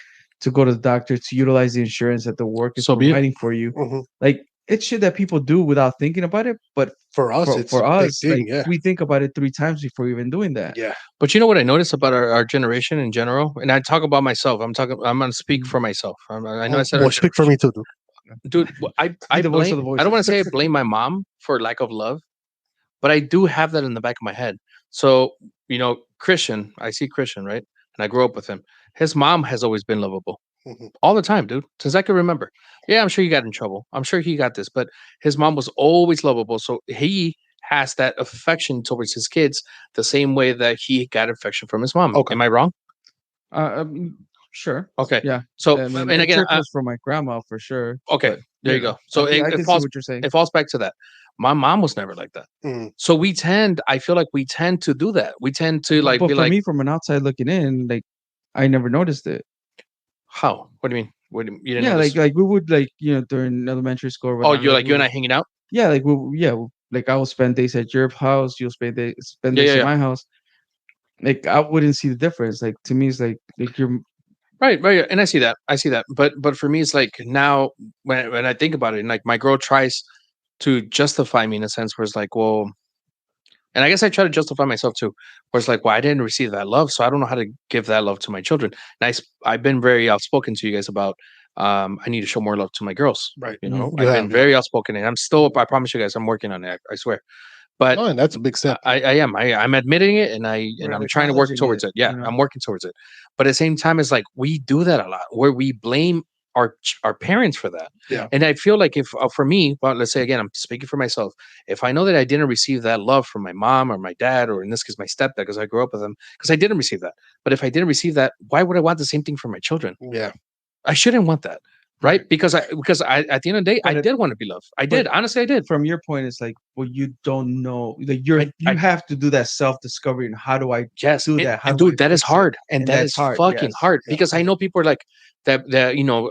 to go to the doctor to utilize the insurance that the work is So be it. providing for you. Mhm. Like it's shit that people do without thinking about it. But For us, it's for a big us, thing. like Yeah. we think about it 3 times before even doing that. Yeah. But you know what I noticed about our generation in general, and I talk about myself. I'm gonna speak for myself. I know I said our Well, speak for me too, dude. dude. I the voice of blame. the I don't want voices. to say I blame my mom for lack of love, but I do have that in the back of my head. So Christian, I see Christian, right, and I grew up with him. His mom has always been lovable. Mhm. All the time, dude, since I can remember. Yeah, I'm sure he got in trouble. I'm sure he got this, but his mom was always lovable. So he has that affection towards his kids the same way that he got affection from his mom. Okay. Am I wrong? Sure. Okay. Yeah. So, I mean, and it again, trickles from my grandma for sure. okay, but, there you know, go. So I it can see falls, what you're saying. it falls back to that. My mom was never like that. Mm. So I feel like we tend to do that. We tend to like but be for like, me, from an outside looking in, like I never noticed it. how? What do you mean? What do you didn't Yeah, notice? like we would like during elementary school. Or Oh, whatnot, you're like, like you and I hanging out? yeah, like like I will spend days at your house. You'll spend days Yeah. at my house. Like I wouldn't see the difference. Like to me, it's like you're Right. And I see that. But for me, it's like now when I think about it, and like my girl tries to justify me in a sense where it's like, well, and I guess I try to justify myself too, where it's like, well, I didn't receive that love, so I don't know how to give that love to my children. And I've been very outspoken to you guys about I need to show more love to my girls. Right. You know, You I've have, been very outspoken, and I'm still. I promise you guys, I'm working on it. I swear. But No, and that's a big step. I am. I'm admitting it, and We're I'm trying to work acknowledging towards it. Yeah, you know? I'm working towards it. But at the same time, it's like we do that a lot, where we blame our parents for that. Yeah. And I feel like if for me, well, let's say again, I'm speaking for myself. If I know that I didn't receive that love from my mom or my dad, or in this case, my stepdad, because I grew up with them, because I didn't receive that. But if I didn't receive that, why would I want the same thing for my children? Yeah. I shouldn't want that, right? Because I at the end of the day, But I it- did want to be loved. I did. Honestly, I did. from your point, it's like, well, you don't know. Like I- you have to do that self discovery. And how do I Yes, do and, that? How and do I dude, that is fix it? hard, and that that's is hard, fucking yes. hard Yeah. because I know people are like that.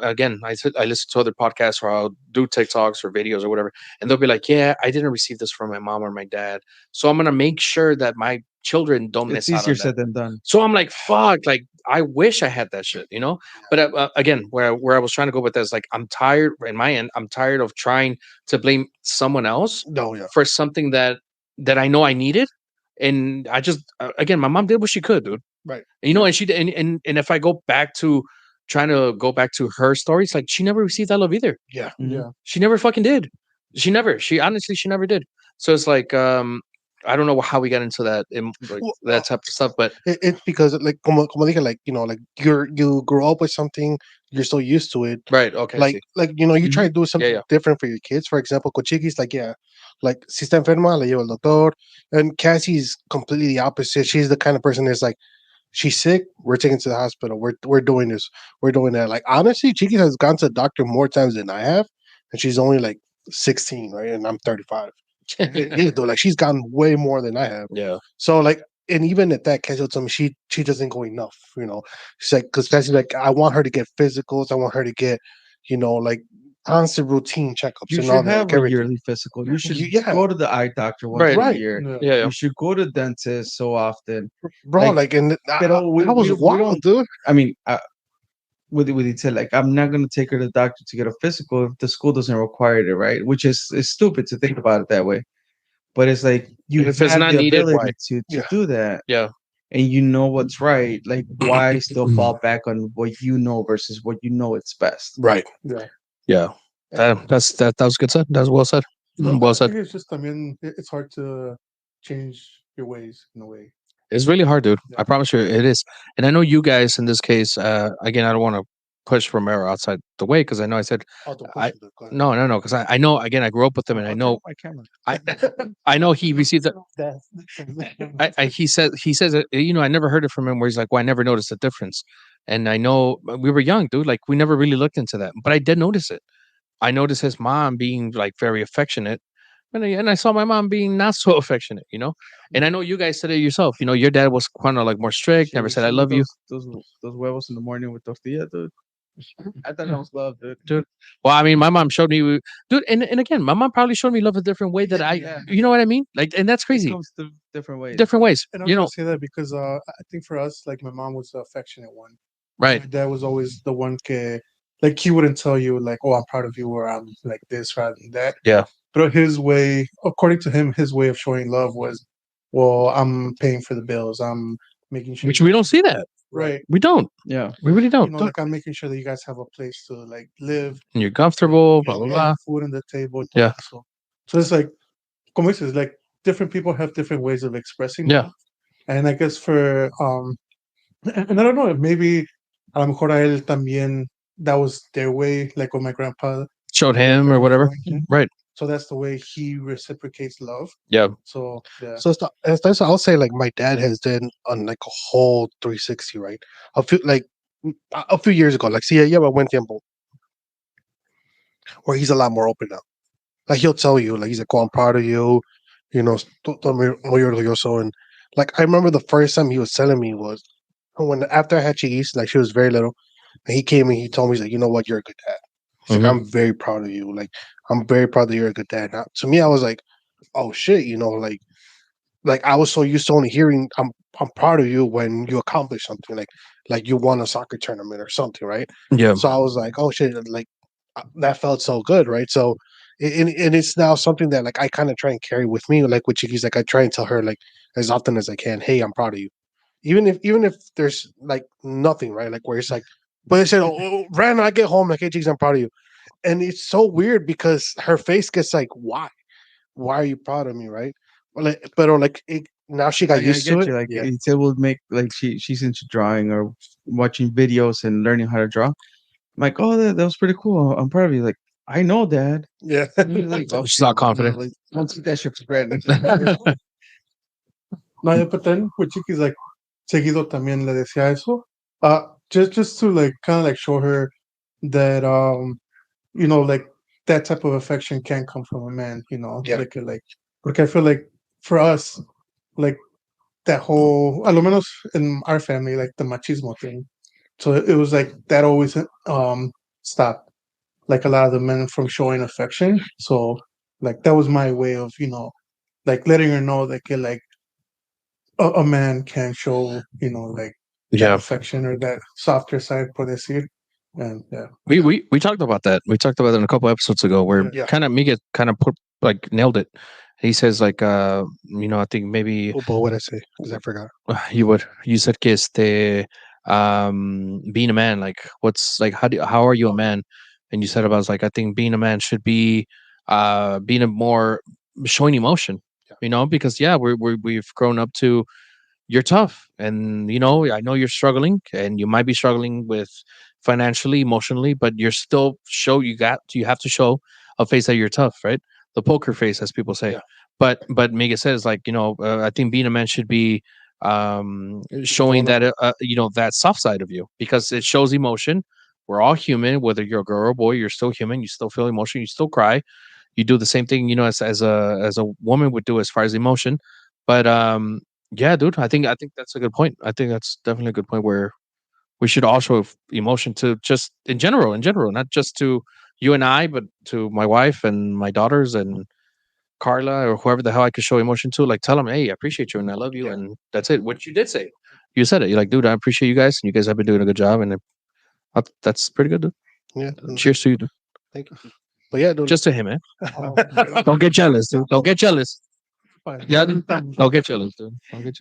Again, I listen to other podcasts or I'll do TikToks or videos or whatever, and they'll be like, "Yeah, I didn't receive this from my mom or my dad, so I'm gonna make sure that my children don't It's miss out easier on that." said than done. So I'm like, "Fuck!" Like I wish I had that shit. But again, where I was trying to go with that is like I'm tired. In my end, I'm tired of trying to blame someone else No, yeah. for something that I know I needed. And I just again, my mom did what she could, dude. Right. And she did, and if I go back to trying to go back to her stories, like she never received that love either. Yeah. Yeah. She never fucking did. She honestly, she never did. So it's like, I don't know how we got into that, like, Well, that type of stuff, but It's because like como dije, like like you grow up with something, you're so used to it. right, okay, I see. Like you try to do something yeah. different for your kids. For example, Kochiki's like, yeah, Like, si está enferma, le llevo al doctor. And Cassie's completely the opposite. She's the kind of person that's like, she's sick, we're taking her to the hospital. We're doing this, we're doing that. Like, honestly, Chiqui has gone to the doctor more times than I have, and she's only like 16, right? And I'm 35. Yeah, though, like she's gone way more than I have. Yeah. So like, and even at that, Cassie told me she doesn't go enough. She's like, because Cassie's like, I want her to get physicals, I want her to get, like constant routine checkups You and all should that, have like a everything. yearly physical. You should Yeah, go to the eye doctor once Right. a right, year. Yeah. Yeah. Yeah. You should go to dentist so often. bro. Like, Like, and pero I was we wild, don't. dude. I mean, with it said like I'm not gonna take her to the doctor to get a physical if the school doesn't require it, right? Which is stupid to think about it that way. But it's like you If it's have not the needed, why? ability to Yeah. do that, Yeah. and you know what's right. Like, why still fall back on what you know versus what you know it's best? Right. Yeah. Yeah. That was good said. That was well said. No, Well I said. think it's just, I mean, it's hard to change your ways in a way. It's really hard, dude. Yeah. I promise you, it is. And I know you guys in this case. Again, I don't want to push Romero outside the way because I know I said Oh, don't I push it, go ahead. no because I know again I grew up with him and I know my camera. I I know he received it. He says that, I never heard it from him where he's like, well, I never noticed the difference. And I know we were young, dude. Like we never really looked into that, but I did notice it. I noticed his mom being like very affectionate, and I saw my mom being not so affectionate. And I know you guys said it yourself. Your dad was kind of like more strict, never said I love you. Those huevos in the morning with tortilla, dude. I thought that was love, dude. Dude. Well, I mean, my mom showed me, dude, and again, my mom probably showed me love a different way that Yeah. you know what I mean? Like, and that's It crazy. comes to different ways. Different ways, And I was gonna say that because I think for us, like my mom was the affectionate one. right? My dad was always the one like he wouldn't tell you like, oh, I'm proud of you or I'm like this rather than that. Yeah. But his way, according to him, his way of showing love was, well, I'm paying for the bills. I'm making sure Which we don't see that. right. We don't. Yeah. We really don't. Like I'm making sure that you guys have a place to like live, And you're comfortable, you blah know, blah and blah. food on the table. Yeah. So it's like, como dices, like different people have different ways of expressing. Yeah. love. And I guess for and I don't know, maybe a lo mejor a él también that was their way, like with my grandpa. Showed him or whatever. Yeah. Right. So that's the way he reciprocates love. Yeah. So yeah. So I'll say like my dad has done on like a whole 360, right? A few years ago, like see, yeah, buen tiempo, where he's a lot more open now. Like he'll tell you, like he's like, "Oh, I'm proud of you," "Estoy muy orgulloso." And like I remember the first time he was telling me was when after I had Chiquis, like she was very little, and he came and he told me, he's like, "You know what? You're a good dad." He's like, "I'm very proud of you. Like I'm very proud that you're a good dad." Now, to me, I was like, "Oh shit," like I was so used to only hearing I'm proud of you when you accomplish something like you won a soccer tournament or something, right? Yeah. So I was like, oh shit, like that felt so good, right? So and it's now something that like I kind of try and carry with me, like with Chiquis, like I try and tell her like as often as I can, hey, I'm proud of you, even if there's like nothing, right? Like where it's like, but they said, oh, Brandon, I get home like, hey, Chiquis, I'm proud of you, and it's so weird because her face gets like, why are you proud of me, right? Now she got I used to get it. you. Like Yeah. it will make like she's into drawing or watching videos and learning how to draw. I'm like, oh, that was pretty cool. I'm proud of you. Like, I know, Dad. Yeah. Like, oh, She's not confident. like, don't take that shit for granted. No, yeah, but then with Chiquis, like seguido también le decía eso. Just to like kind of like show her that like that type of affection can come from a man, Yeah. like porque I feel like for us, like that whole a lo menos in our family, like the machismo thing. So it was like that always stopped like a lot of the men from showing affection. So like that was my way of, like letting her know that like a man can show, like that Yeah. affection or that softer side, por decir. And yeah. We talked about that. We talked about it a couple episodes ago where Yeah. kind of Miguel kind of put like nailed it. He says like I think maybe Oh, but what I say? Because I forgot. you said que being a man, like what's like how are you a man? And you said about like I think being a man should be being a more showing emotion, because we've grown up to you're tough and I know you're struggling and you might be struggling with financially, emotionally, but you're still you have to show a face that you're tough, right? the poker face, as people say. Yeah. But Mega says, like, I think being a man should be showing that that soft side of you, because it shows emotion. We're all human, whether you're a girl or a boy. You're still human. You still feel emotion. You still cry. You do the same thing, as a woman would do as far as emotion. But yeah, dude, I think that's a good point. I think that's definitely a good point where we should all show emotion to, just in general, not just to you and I, but to my wife and my daughters and Carla or whoever the hell I could show emotion to. Like, tell them, hey, I appreciate you and I love you, and that's it. What you did say, you said it. You're like, dude, I appreciate you guys, and you guys have been doing a good job, and that's pretty good, dude. Yeah. Cheers to you, dude. Thank you. But yeah, dude. Just to him, man. Don't get jealous, dude. Don't get jealous. Yeah, dude. Don't get jealous, dude. Don't get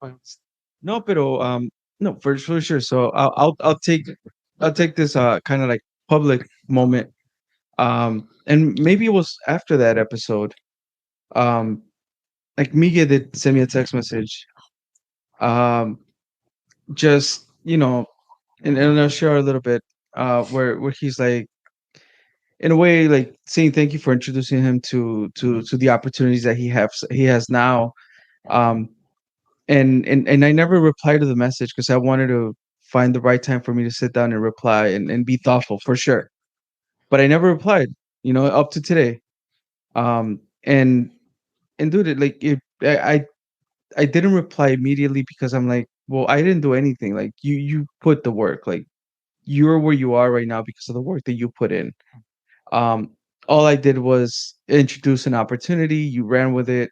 jealous. No, pero no, for sure. So I'll take this kind of like public moment. And maybe it was after that episode. Um, like Miguel did send me a text message. Um, just and I'll share a little bit. Where he's like, in a way, like saying thank you for introducing him to the opportunities that he has now. Um, and I never replied to the message because I wanted to find the right time for me to sit down and reply and be thoughtful for sure. But I never replied, up to today. And dude, I didn't reply immediately because I'm like, well, I didn't do anything. Like you put the work, like you're where you are right now because of the work that you put in. Um, all I did was introduce an opportunity. You ran with it.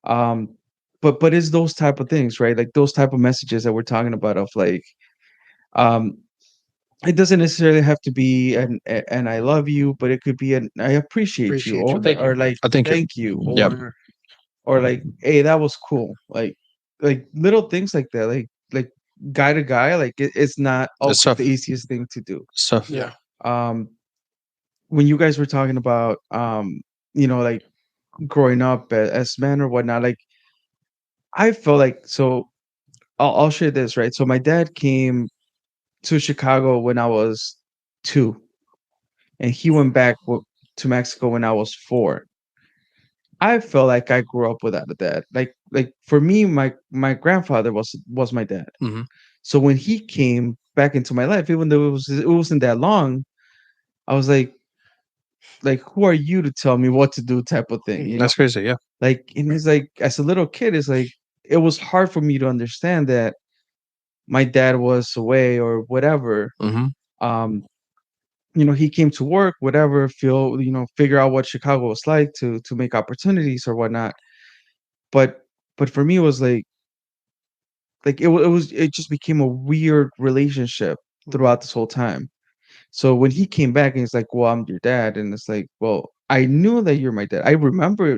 Um, but it's those type of things, right? Like those type of messages that we're talking about of like, um, it doesn't necessarily have to be an I love you, but it could be an I appreciate you, Appreciate you. Thank you. or like I thank you. thank you, Yep. or like, hey, that was cool. Like little things like that, like guy to guy, like it's not always tough. the easiest thing to do. Stuff. Yeah. Um, when you guys were talking about like growing up as men or whatnot, like I felt like so. I'll share this, right? So my dad came to Chicago when I was 2, and he went back to Mexico when I was 4. I felt like I grew up without a dad. Like for me, my grandfather was my dad. Mhm. So when he came back into my life, even though it wasn't that long, I was like who are you to tell me what to do, type of thing. That's crazy. Yeah. Like, and it's like as a little kid, it's like it was hard for me to understand that my dad was away or whatever. Mm-hmm. Um, he came to work, whatever, figure out what Chicago was like to make opportunities or whatnot. But for me, it was like it just became a weird relationship throughout this whole time. So when he came back and he's like, "Well, I'm your dad," and it's like, "Well, I knew that you're my dad. I remember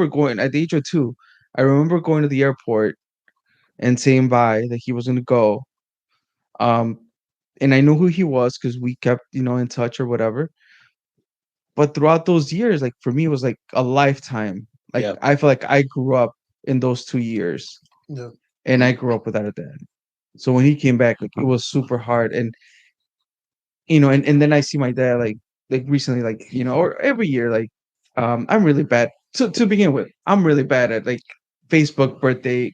going at the age of 2. I remember going to the airport and saying bye, that he was gonna go. Um, and I knew who he was because we kept, in touch or whatever. But throughout those years, like for me, it was like a lifetime. Like Yeah. I feel like I grew up in those 2 years, Yeah. and I grew up without a dad. So when he came back, like it was super hard. And and then I see my dad like recently, like or every year, like I'm really bad to begin with. I'm really bad at like Facebook birthday.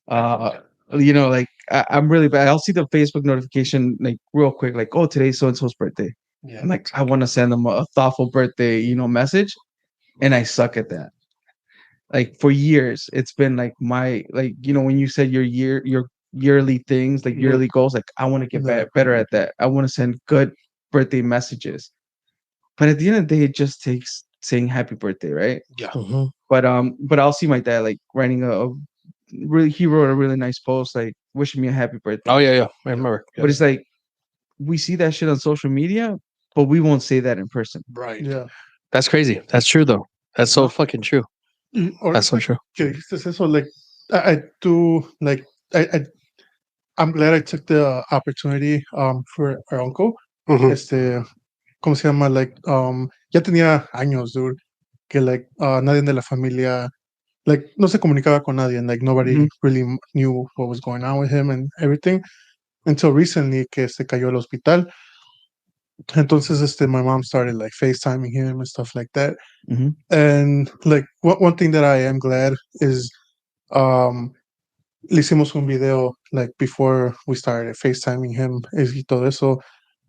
Like I'm really bad. I'll see the Facebook notification like real quick, like, oh, today's so and so's birthday. Yeah. I'm like, I want to send them a thoughtful birthday, message, and I suck at that. Like for years, it's been like my like when you said your yearly things, like yearly goals, like I want to get better at that. I want to send good birthday messages, but at the end of the day, it just takes saying happy birthday, right? Yeah. Mm-hmm. But I'll see my dad like writing he wrote a really nice post like wishing me a happy birthday. Oh yeah. I remember. But it's like we see that shit on social media, but we won't say that in person. Right. Yeah. That's crazy. That's true though. That's so fucking true. Or That's so true. que dijiste eso, like I do like I'm glad I took the opportunity for our uncle. Mhm. ¿Cómo se llama? Like ya tenía años, dude, que like nadie de la familia like no se comunicaba con nadie, and like nobody really knew what was going on with him and everything until recently que se cayó al hospital. Entonces, my mom started like FaceTiming him and stuff like that. Mhm. And like one thing that I am glad is um le hicimos un video like before we started FaceTiming him y todo eso.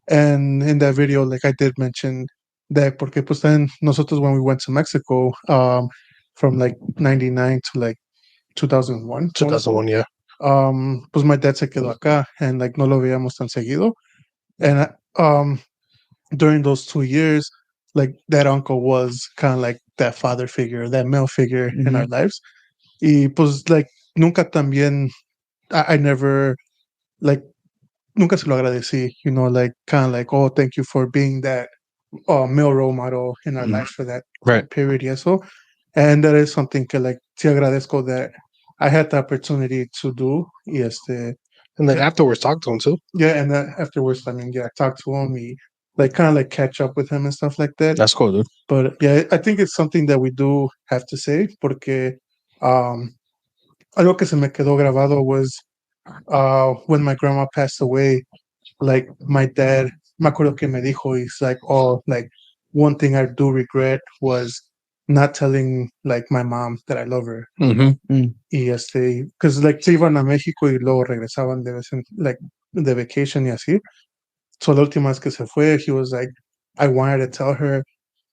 And in that video, like I did mention that porque pues then nosotros when we went to Mexico, from like 99 to like 2001, 2001, yeah. pues my dad se quedó acá and like no lo veíamos tan seguido. And during those 2 years, like that uncle was kind of like that father figure, that male figure in our lives. Y pues like nunca también, I never like nunca se lo agradecí, like kind of like, oh, thank you for being that male role model in our lives for that Right. period y eso. And that is something que like sí agradezco that I had the opportunity to do. Y And then afterwards, talk to him too. yeah, and then afterwards, I mean, yeah, talk to him, like kind of like catch up with him and stuff like that. That's cool, dude. But yeah, I think it's something that we do have to say porque algo que se me quedó grabado was when my grandma passed away, like my dad, me acuerdo que me dijo, he's like, oh, like one thing I do regret was not telling like my mom that I love her. Mm-hmm. Y because like se iban a México y luego regresaban de vez en, like de vacation y así. So la última vez que se fue, he was like, I wanted to tell her,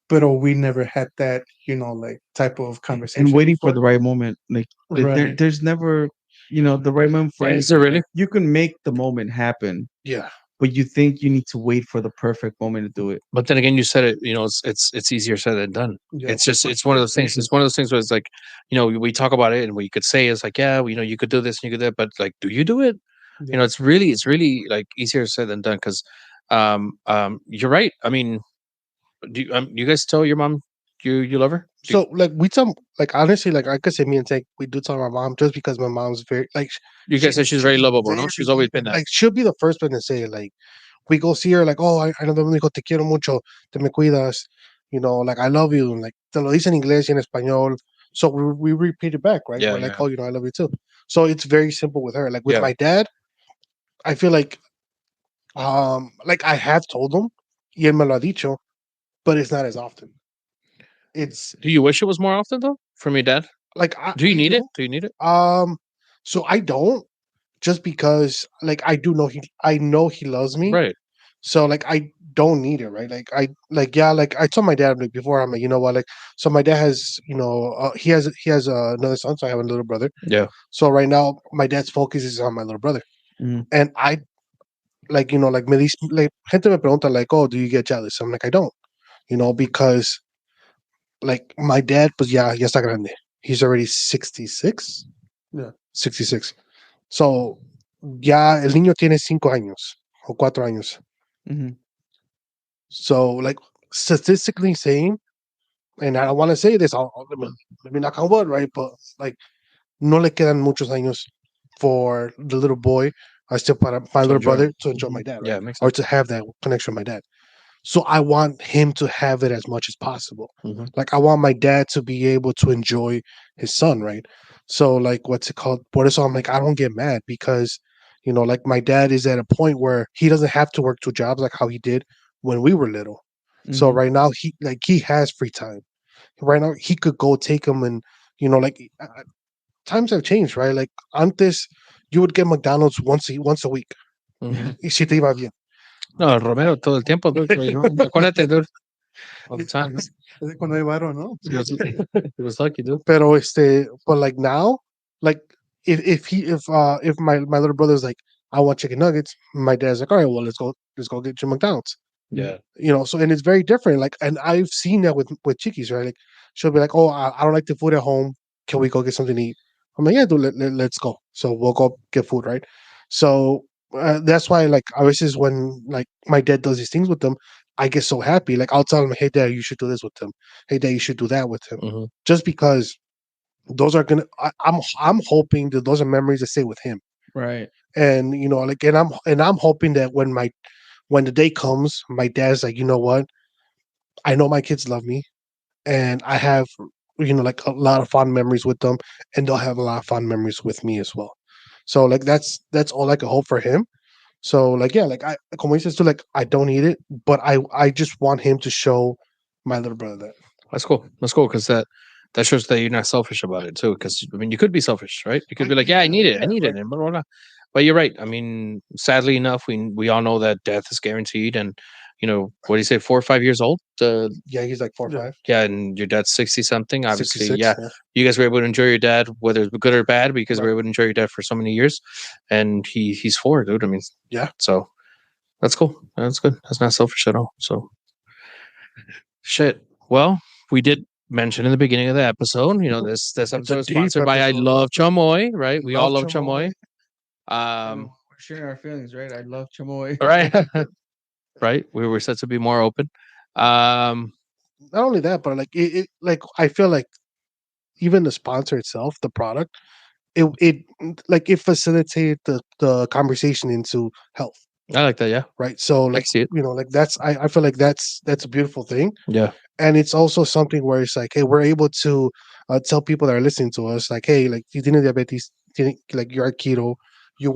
but we never had that, like type of conversation. And waiting for before. the right moment, like Right. there's never, the right moment for Is there really? You can make the moment happen, Yeah. but you think you need to wait for the perfect moment to do it. But then again, you said it. It's easier said than done. Yeah. It's one of those things. It's one of those things where it's like, we talk about it and we could say it's like, yeah, you could do this and you could do that, but like, do you do it? Yeah. It's really like easier said than done because, you're right. I mean, you guys tell your mom you love her? So like we tell like honestly like I could say me and Tank we do tell my mom just because my mom's very like You guys said she's very lovable, no? She's always been that. like she'll be the first one to say it, like we go see her like oh I know me dijo te quiero mucho te me cuidas like I love you and like te lo dice en inglés y en español so we repeat it back right Yeah, we're like yeah. oh I love you too so it's very simple with her like with Yeah. my dad I feel like I have told him y él me lo ha dicho but it's not as often it's Do you wish it was more often though from your dad? like Do you I need do. it? Do you need it? So I don't just because like I know he loves me. Right. So like I don't need it, right? Like I like yeah, like I told my dad like before I'm like, you know what, like so my dad has, he has another son, so I have a little brother. Yeah. So right now my dad's focus is on my little brother. Mhm. And I like, like me like gente me pregunta like, oh, do you get jealous? I'm like, I don't, because like my dad, pues ya está grande. He's already 66. Yeah. 66. So, ya el niño tiene 5 años o 4 años. Mhm. So, like, statistically saying, and I don't want to say this, let me knock on wood, right? But, like, no le quedan muchos años for the little boy, I still para my little enjoy. brother to enjoy my dad, right? Yeah, it makes Or sense. to have that connection with my dad. So, I want him to have it as much as possible. Mhm. Like, I want my dad to be able to enjoy his son, right? So, like, what's it called? Por eso I'm like, I don't get mad because, like my dad is at a point where he doesn't have to work 2 jobs like how he did when we were little. So Mhm. right now he has free time. Right now he could go take him and like times have changed, right? Like antes you would get McDonald's once a week. Mhm. Y si te iba bien. No, el Romero todo el tiempo, dude. Acuérdate, dude. All the time. Es de cuando hay varo, ¿no? He was lucky, dude. Pero but like now, like if my little brother's like, I want chicken nuggets, my dad's like, all right, well let's go get you McDonald's. Yeah. So and it's very different. Like, and I've seen that with Chickies, right? Like, she'll be like, "Oh, I don't like the food at home. Can we go get something to eat?" I'm like, "Yeah, dude, let's go." So we'll go get food, right? So that's why, like, I was when like my dad does these things with them, I get so happy. Like, I'll tell him, "Hey, dad, you should do this with him. Hey, dad, you should do that with him." Mhm. Just because those are gonna, I'm hoping that those are memories that stay with him, Right. and like, and I'm hoping that when the day comes, my dad's like, you know what? I know my kids love me, and I have, like a lot of fond memories with them, and they'll have a lot of fond memories with me as well. So like that's all I can hope for him. So like yeah, like I como dices too, like I don't eat it, but I just want him to show my little brother that. That's cool. That's cool because that shows that you're not selfish about it too. Because I mean, you could be selfish, right? You could be like, yeah, I need it, I need it, and blah, blah, blah. But you're right. I mean, sadly enough, we all know that death is guaranteed, and what do you say, 4 or 5 years old? Yeah, he's like 4 or Yeah. 5, Yeah, and your dad's 60 something. Obviously, 66. yeah. You guys were able to enjoy your dad, whether it's good or bad, because we Right. were able to enjoy your dad for so many years, and he's 4, dude. I mean, Yeah. So that's cool. That's good. That's not selfish at all. So shit. Well, we did mention in the beginning of the episode, this episode is deep sponsored by I episode. Love Chamoy, right? We all Love love Chamoy. We're sharing our feelings, right? I love chamoy. Right. Right. We were set to be more open. Not only that, but like like I feel like even the sponsor itself, the product, it like it facilitated the conversation into health, I like that, yeah. right? So I like see it. like that's I feel like that's a beautiful thing. Yeah. And it's also something where it's like, hey, we're able to tell people that are listening to us, like, hey, like you didn't diabetes, like you're keto, you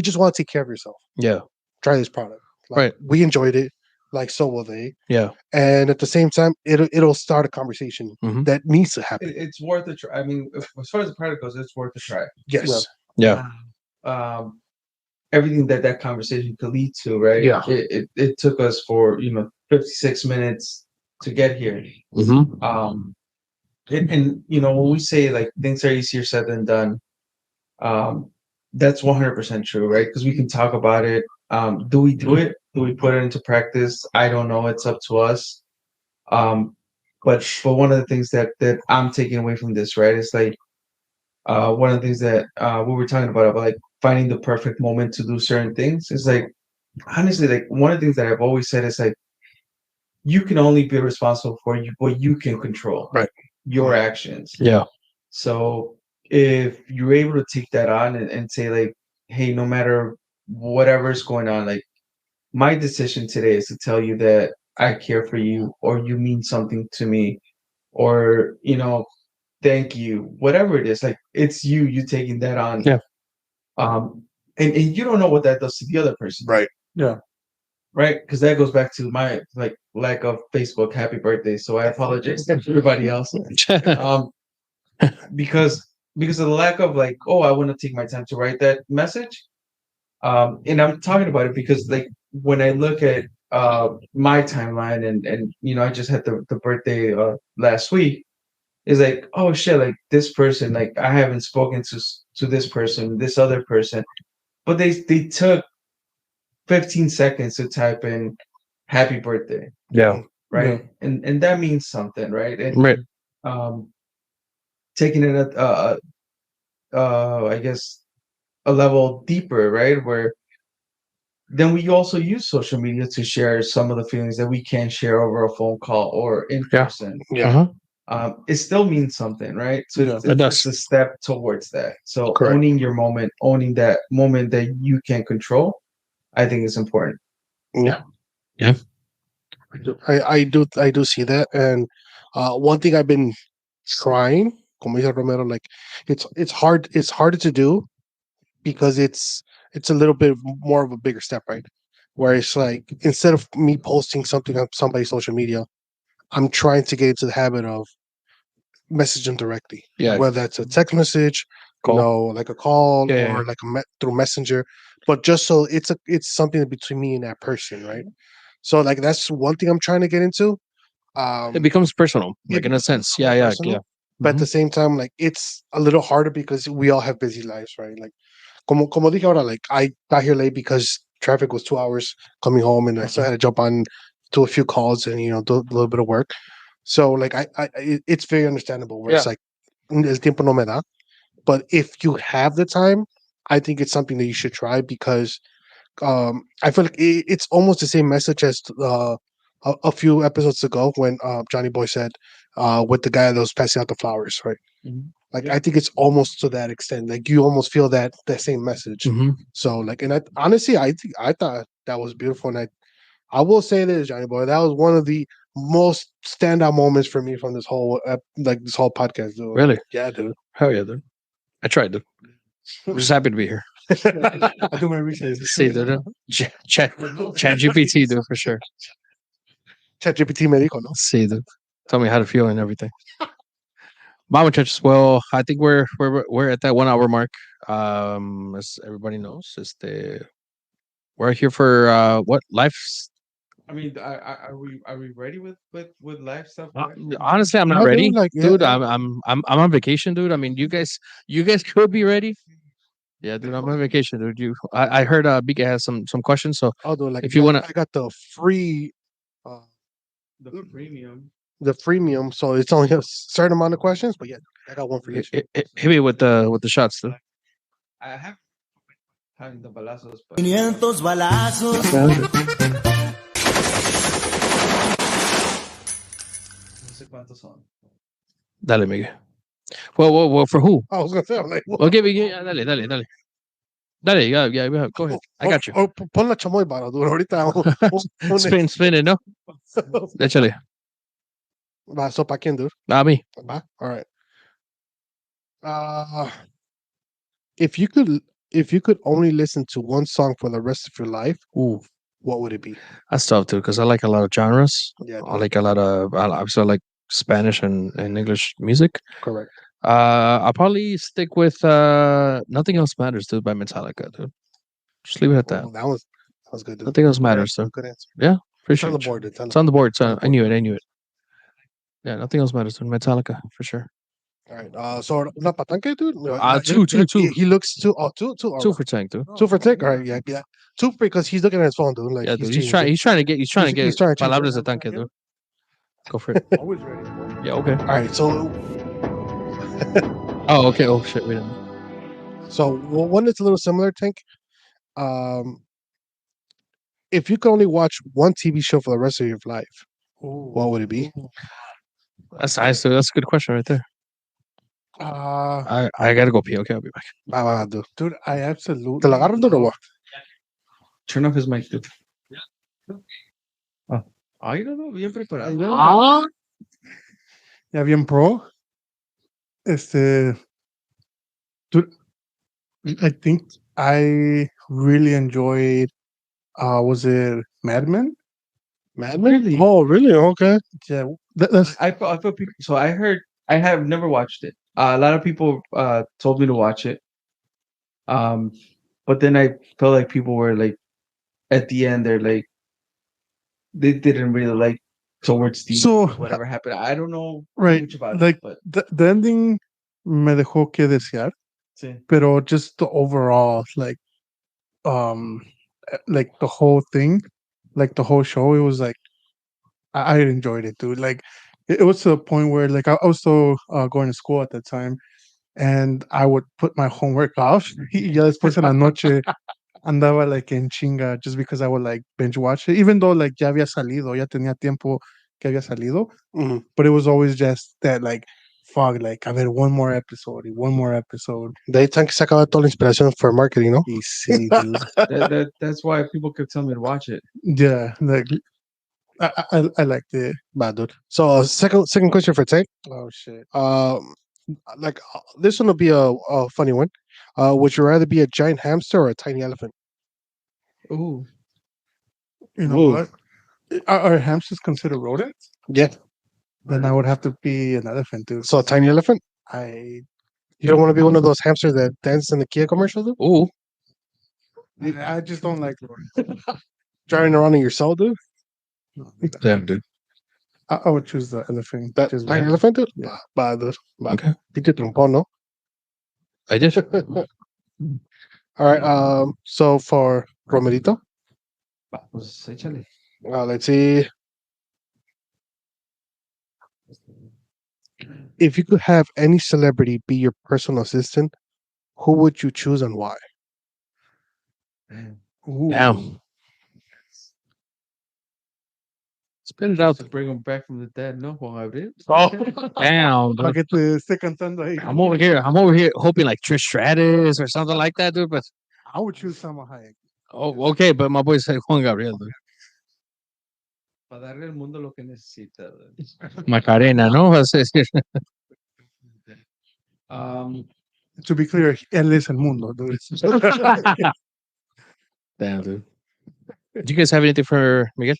just want to take care of yourself. Yeah. Try this product. Like, Right. we enjoyed it, like so will they. Yeah. And at the same time, it'll start a conversation Mhm. that needs to happen. It's worth a try. I mean, as far as the product goes, it's worth a try. Yes. Yeah. Um, everything that conversation could lead to, right? Yeah. It took us for 56 minutes to get here. Mm-hmm. And when we say like things are easier said than done, that's 100% true, right? Because we can talk about it. Do we do it? Do we put it into practice? I don't know. It's up to us. But one of the things that I'm taking away from this, right, is like one of the things that we were talking about like finding the perfect moment to do certain things is like honestly, like one of the things that I've always said is like you can only be responsible for what you can control, Right. your actions. Yeah. So if you're able to take that on and say like, hey, no matter whatever's going on, like my decision today is to tell you that I care for you or you mean something to me or thank you, whatever it is, like it's you taking that on. Yeah. And you don't know what that does to the other person. Right. Yeah. Right. Because that goes back to my like lack of Facebook happy birthday. So I apologize to everybody else. Because of the lack of like, oh, I want to take my time to write that message. And I'm talking about it because like when I look at my timeline and I just had the birthday last week, is like, oh shit, like this person, like I haven't spoken to this person, this other person, but they took 15 seconds to type in happy birthday, Yeah. right? And that means something, right? And Right. taking it at I guess a level deeper, right? Where then we also use social media to share some of the feelings that we can't share over a phone call or in Yeah. person. Yeah. It still means something, right? So Yeah. It does. it's a step towards that. So Correct. owning your moment, owning that moment that you can control, I think is important. Yeah. Yeah. I do see that. And one thing I've been trying, como dice Romero, like it's harder to do because it's a little bit more of a bigger step, right? Where it's like instead of me posting something on somebody's social media, I'm trying to get into the habit of message them directly. Yeah. Whether that's a text message, Call. like a call Yeah, or yeah. like through Messenger, but just so it's something between me and that person, right? So like that's one thing I'm trying to get into. It becomes personal, like it in a becomes sense. more Yeah. Yeah. personal, Yeah. but at Mhm. the same time, like it's a little harder because we all have busy lives, right? Like como dije ahora, like I got here late because traffic was 2 hours coming home, and I still had to jump on to a few calls and do a little bit of work. So like it's very understandable where it's Yeah. like el tiempo no me da. But if you have the time, I think it's something that you should try because I feel like it's almost the same message as a few episodes ago when Johnny Boy said with the guy that was passing out the flowers, right? Mhm. Like I think it's almost to that extent. Like you almost feel that same message. Mhm. So like, and honestly, I thought that was beautiful, and I will say this, Johnny Boy, that was one of the most standout moments for me from this whole like this whole podcast, dude. Really? Yeah, dude. Hell yeah, dude. I tried, dude. I'm just happy to be here. I do my research. Sí, dude. Chat GPT, dude, for sure. ChatGPT me dijo, ¿no? Sí, dude. Tell me how to feel and everything. Wow, muchachos. Well, I think we're at that 1 hour mark. As everybody knows, we're here for what life's. I mean, are we ready with life stuff? Honestly, I'm not No, dude, ready, like, yeah, dude. yeah. I'm on vacation, dude. I mean, you guys could be ready. Yeah, dude, I'm on vacation, dude. I heard Bika has some questions, so Oh, dude, like, if you wanna, I got the free, uh, The premium. the freemium, so it's only a certain amount of questions. But yeah, I got one for you. hit me with the shots, dude. I have having the balazos, but 500 balazos. no sé cuántos son. Dale, Miguel. Well, for who? I was gonna say, I'm like, what? Okay, yeah, dale. Dale, yeah, go ahead. I got you. Pon la chamoy bottle, dude. Ahorita. Spin it, no? Échale. Va, so para quién, dude? A mí. Va? All right. If you could only listen to one song for the rest of your life, Ooh, what would it be? that's tough, too, because I like a lot of genres. Yeah, I like a lot of, obviously, I like Spanish and English music. correct. I'll probably stick with Nothing Else Matters, dude, by Metallica, dude. Just leave it at that. Oh, that was good, dude. Nothing else Good matters, answer, dude. good answer. Yeah, It's appreciate on the it. board, dude. It's on the board. So on the I knew it. Yeah, Nothing Else Matters, dude. Metallica, for sure. All right. So una patanque, dude. Two. He looks two. Oh, two. All Two right. for Tank, dude. Two for tick. All right. Yeah. Two because he's looking at his phone, dude. Like Yeah, dude. cheating, He's trying to get He's trying to change palabras de it. tanque, dude. Go for it. Always ready. Bro. Yeah, okay. All right. So Oh, okay. Oh shit, wait a minute. one that's a little similar, Tank. If you could only watch one TV show for the rest of your life, what would it be? That's nice, dude. That's a good question right there. I gotta go pee. Okay, I'll be back. Va, dude. Dude, I absolutely. ¿Te la agarran, dude, o what? Turn off his mic, dude. Ay, no, bien preparado. Ya bien pro. Dude, I think I really enjoyed. Was it Mad Men? Mad Men? Really? Oh, really? Okay. Yeah, that's I felt people. So I heard. I have never watched it. A lot of people told me to watch it. But then I felt like people were like, at the end, they're like, they didn't really like towards the So- whatever happened. I don't know right. much about Like it, but the ending me dejó que desear, sí. pero just the overall like the whole thing, like the whole show, it was like I enjoyed it, dude. Like it was to the point where like I was still going to school at that time, and I would put my homework off. Y ya después en la noche andaba like en chinga just because I would like binge watch it, even though like ya había salido, ya tenía tiempo que había salido, Mhm. but it was always just that like fuck, like a ver one more episode. De ahí Tank sacaba toda la inspiración for marketing, ¿no? Y sí, dude. That's why people kept telling me to watch it. Yeah, like I liked it. Bad, dude. So second question for Tank. Oh shit. This one will be a funny one. Would you rather be a giant hamster or a tiny elephant? Ooh. You know Ooh. what? Are hamsters considered rodents? Yeah. Then I would have to be an elephant, dude. So a tiny elephant? I You don't want to be one of those hamsters that dance in the Kia commercial, dude? Ooh, I just don't like rodents. Driving around in your soul, dude? damn, dude. I would choose the elephant. That just tiny elephant, dude? Yeah. Bad, dude. Bad. Okay, Pinche trompón, ¿no? I did. All right. So for Romerito, Pues échale. let's see. If you could have any celebrity be your personal assistant, who would you choose and why? Ooh. Damn. Spit it out. To bring him back from the dead, no, Juan Gabriel. Damn, Para dude. que te esté cantando ahí. I'm over here hoping like Trish Stratus or something like that, dude. But I would choose Salma Hayek. oh, okay. But my boy said Juan Gabriel, dude. Para darle al mundo lo que necesita. Macarena, ¿no? Vas a decir. To be clear, él es el mundo, dude. Damn, dude. Do you guys have anything for Miguel?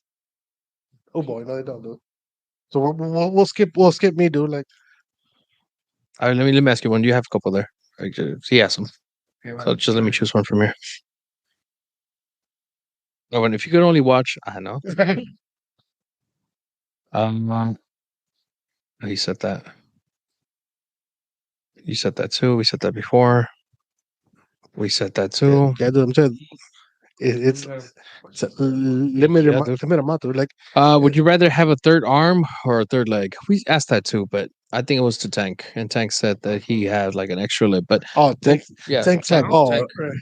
Oh boy, no, they don't, dude. So we'll skip me, dude. Like, All right, let me ask you one. You have a couple there. He has some. So just let me choose one from here. Oh, and if you could only watch, I know. He said that. You said that too. We said that before. We said that too. yeah, dude. I'm saying it's a limited Yeah, dude. limited amount, dude. Like, Would you rather have a third arm or a third leg? We asked that too, but I think it was to Tank, and Tank said that he had like an extra leg. But oh, thanks, yeah, thanks, like, oh,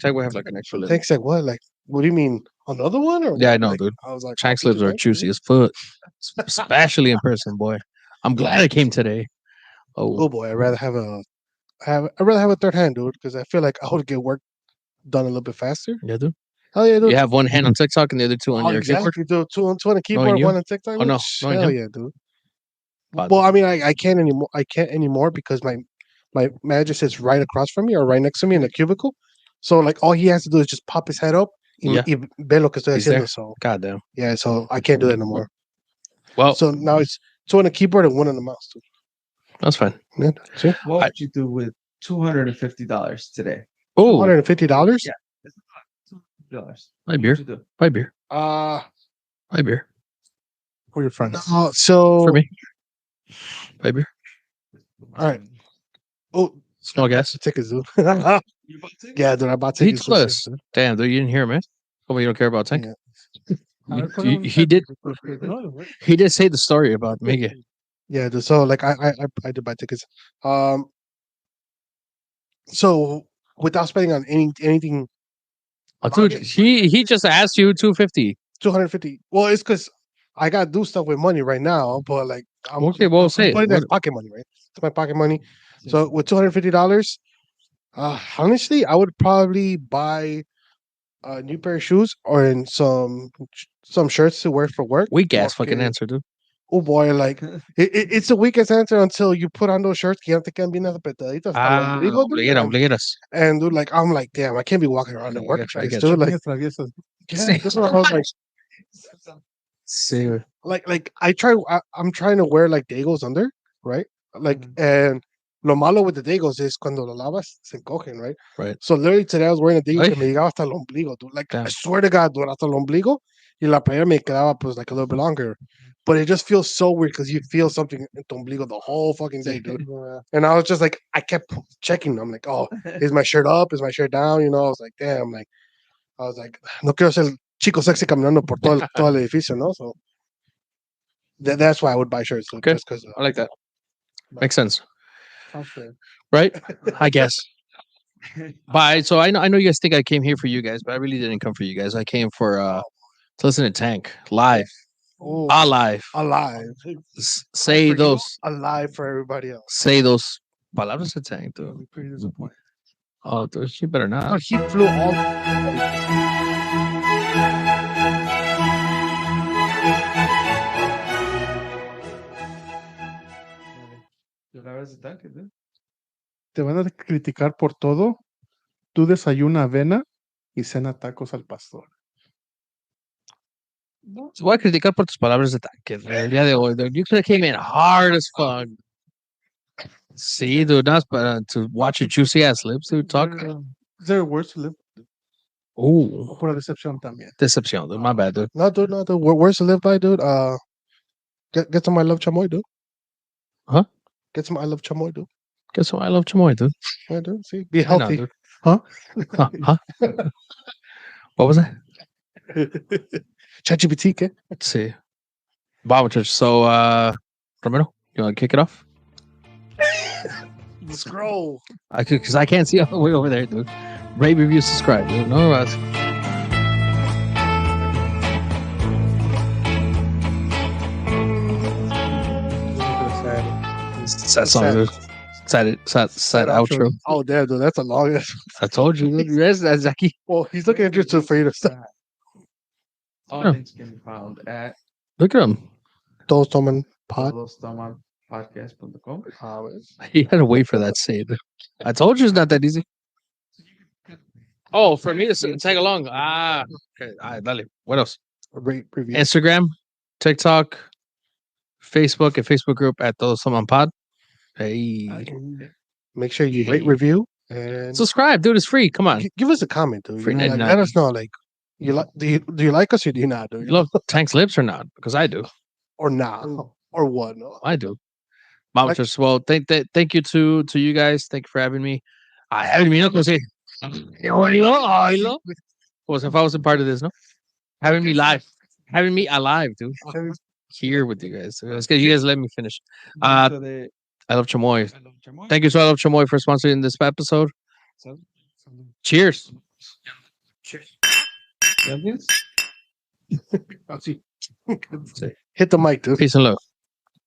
Tank would have like an extra leg. thanks, like, what? Like, what do you mean? Another one? Or Yeah, what? I know, Like, dude. I was like, Tank's oh, lips are thanks, juicy dude. as fuck, especially in person, boy. I'm glad I came today. Oh Oh, boy, I'd rather have a third hand, dude, because I feel like I would get work done a little bit faster. yeah, dude. Hell yeah, dude. You have one hand on TikTok and the other two on Oh, your keyboard. exactly, dude. Two on a keyboard, Knowing you? one on TikTok. Oh, no, dude. knowing Hell him? yeah, dude. Wow, Well, I mean, I can't anymore. I can't anymore because my manager sits right across from me or right next to me in the cubicle. So like all he has to do is just pop his head up Yeah. y ve lo que estoy He's haciendo. there. So Goddamn. yeah, so I can't do that no more. Well, So now it's two on the keyboard and one on the mouse. Too. that's fine. Yeah, see, What would you do with $250 today? Oh, $150. Yeah. $250. my What beer. would you do? My beer. Uh My beer. For your friends. no, so For me. My beer. all right. Oh, Small gas. tickets, dude. You bought tickets? Yeah, dude, I bought He tickets. told this us. year, Damn, dude, you didn't hear him, man. Tell me you don't care about Tank. Yeah. He did. He did say the story about Miguel. Yeah, dude, so like I did buy tickets. Um, so without spending on anything, Oh, dude, he just asked you 250. 250. Well, it's because I gotta do stuff with money right now, but like Okay, well, say it. putting that's pocket money, right? It's my pocket money. So with $250, honestly, I would probably buy a new pair of shoes or in some shirts to wear for work. Weak ass Porque- fucking answer, dude. Oh boy, like it's the weakest answer until you put on those shirts que ya no te quedan bien apretaditos hasta el ombligo, dude, Obliguera, obligueras. and dude, like I'm like, damn, I can't be walking around in I work get you, I clothes, get dude. you. Like, Traviesas. yeah, that's what I was like. Sí, güey. Like I'm trying to wear like dagos under, right? Like and lo malo with the dagos is cuando lo lavas se encogen, right? Right. So literally today I was wearing a dago Ay. que me llegaba hasta el ombligo, dude. Like I Damn. swear to God, dude, hasta el ombligo y la playera me quedaba pues like a little bit longer. But it just feels so weird because you feel something in tu ombligo the whole fucking day, dude. And I was just like, I kept checking. I'm like, oh, is my shirt up? Is my shirt down? You know, I was like, damn, like I was like, no quiero ser chico sexy caminando por todo el edificio, no? So that's why I would buy shirts, Okay. just because. I like that. Makes sense. Sounds fair. Right? I guess. But so I know you guys think I came here for you guys, but I really didn't come for you guys. I came for to listen to Tank live. Oh, Alive. alive. Say For you, those alive for everybody else. say those palabras de Tank, dude. I'll be pretty disappointed. Oh, dude, you better No, not. he flew all. Te van a criticar por todo. Tú desayuna avena y cena tacos al pastor. Te voy a criticar por tus palabras de Tank el día de hoy, dude. You could have came in hard as fuck. See, dude, that's to watch your juicy ass lips, dude. Talk. Is there words to live? Oh, O pura decepción también. decepción, dude. My bad, dude. No, dude. Where's to live by, dude? Get some I love chamoy, dude. Huh? Get some I love chamoy, dude. Guess what? I love chamoy, dude. Yeah, dude. See, be I know, healthy. dude. Huh? Huh? What was that? ChatGPT, ¿qué? Let's see. Bible church. So, Romero, you want to kick it off? Scroll. Because I can't see all the way over there, dude. Rate, review, subscribe, dude. No, sad song, dude. Sad outro. Oh, damn, dude. That's a long. I told you, dude. Yes, that's Zaki. Well, he's looking at you to for you to stop. All Yeah. things can be found at Look at him. Todos Toman pod. Todos Toman podcast.com. You had to wait for that save. I told you it's not that easy. Oh, for me to tag along. Okay. All right, dale. What else? Rate, review. Instagram, TikTok, Facebook, and Facebook group at Todos Toman Pod. Hey. Make sure you rate, review, and Subscribe, dude. It's free. Come on. give us a comment, dude. Free You know, like, 99. let us know, like, you like do you like us or do you not? Do You love Tank's lips or not? Because I do. or not or what? No. I do. Monitors. Well, thank you to you guys. Thank you for having me. Having me, no, pues, pues if I wasn't part of this, no? Having me live. Having me alive, dude. Here with you guys. Let's get you guys let me finish. I love Chamoy. Thank you so I love Chamoy for sponsoring this episode. Cheers. Cheers. Hit the mic, dude. Peace and love.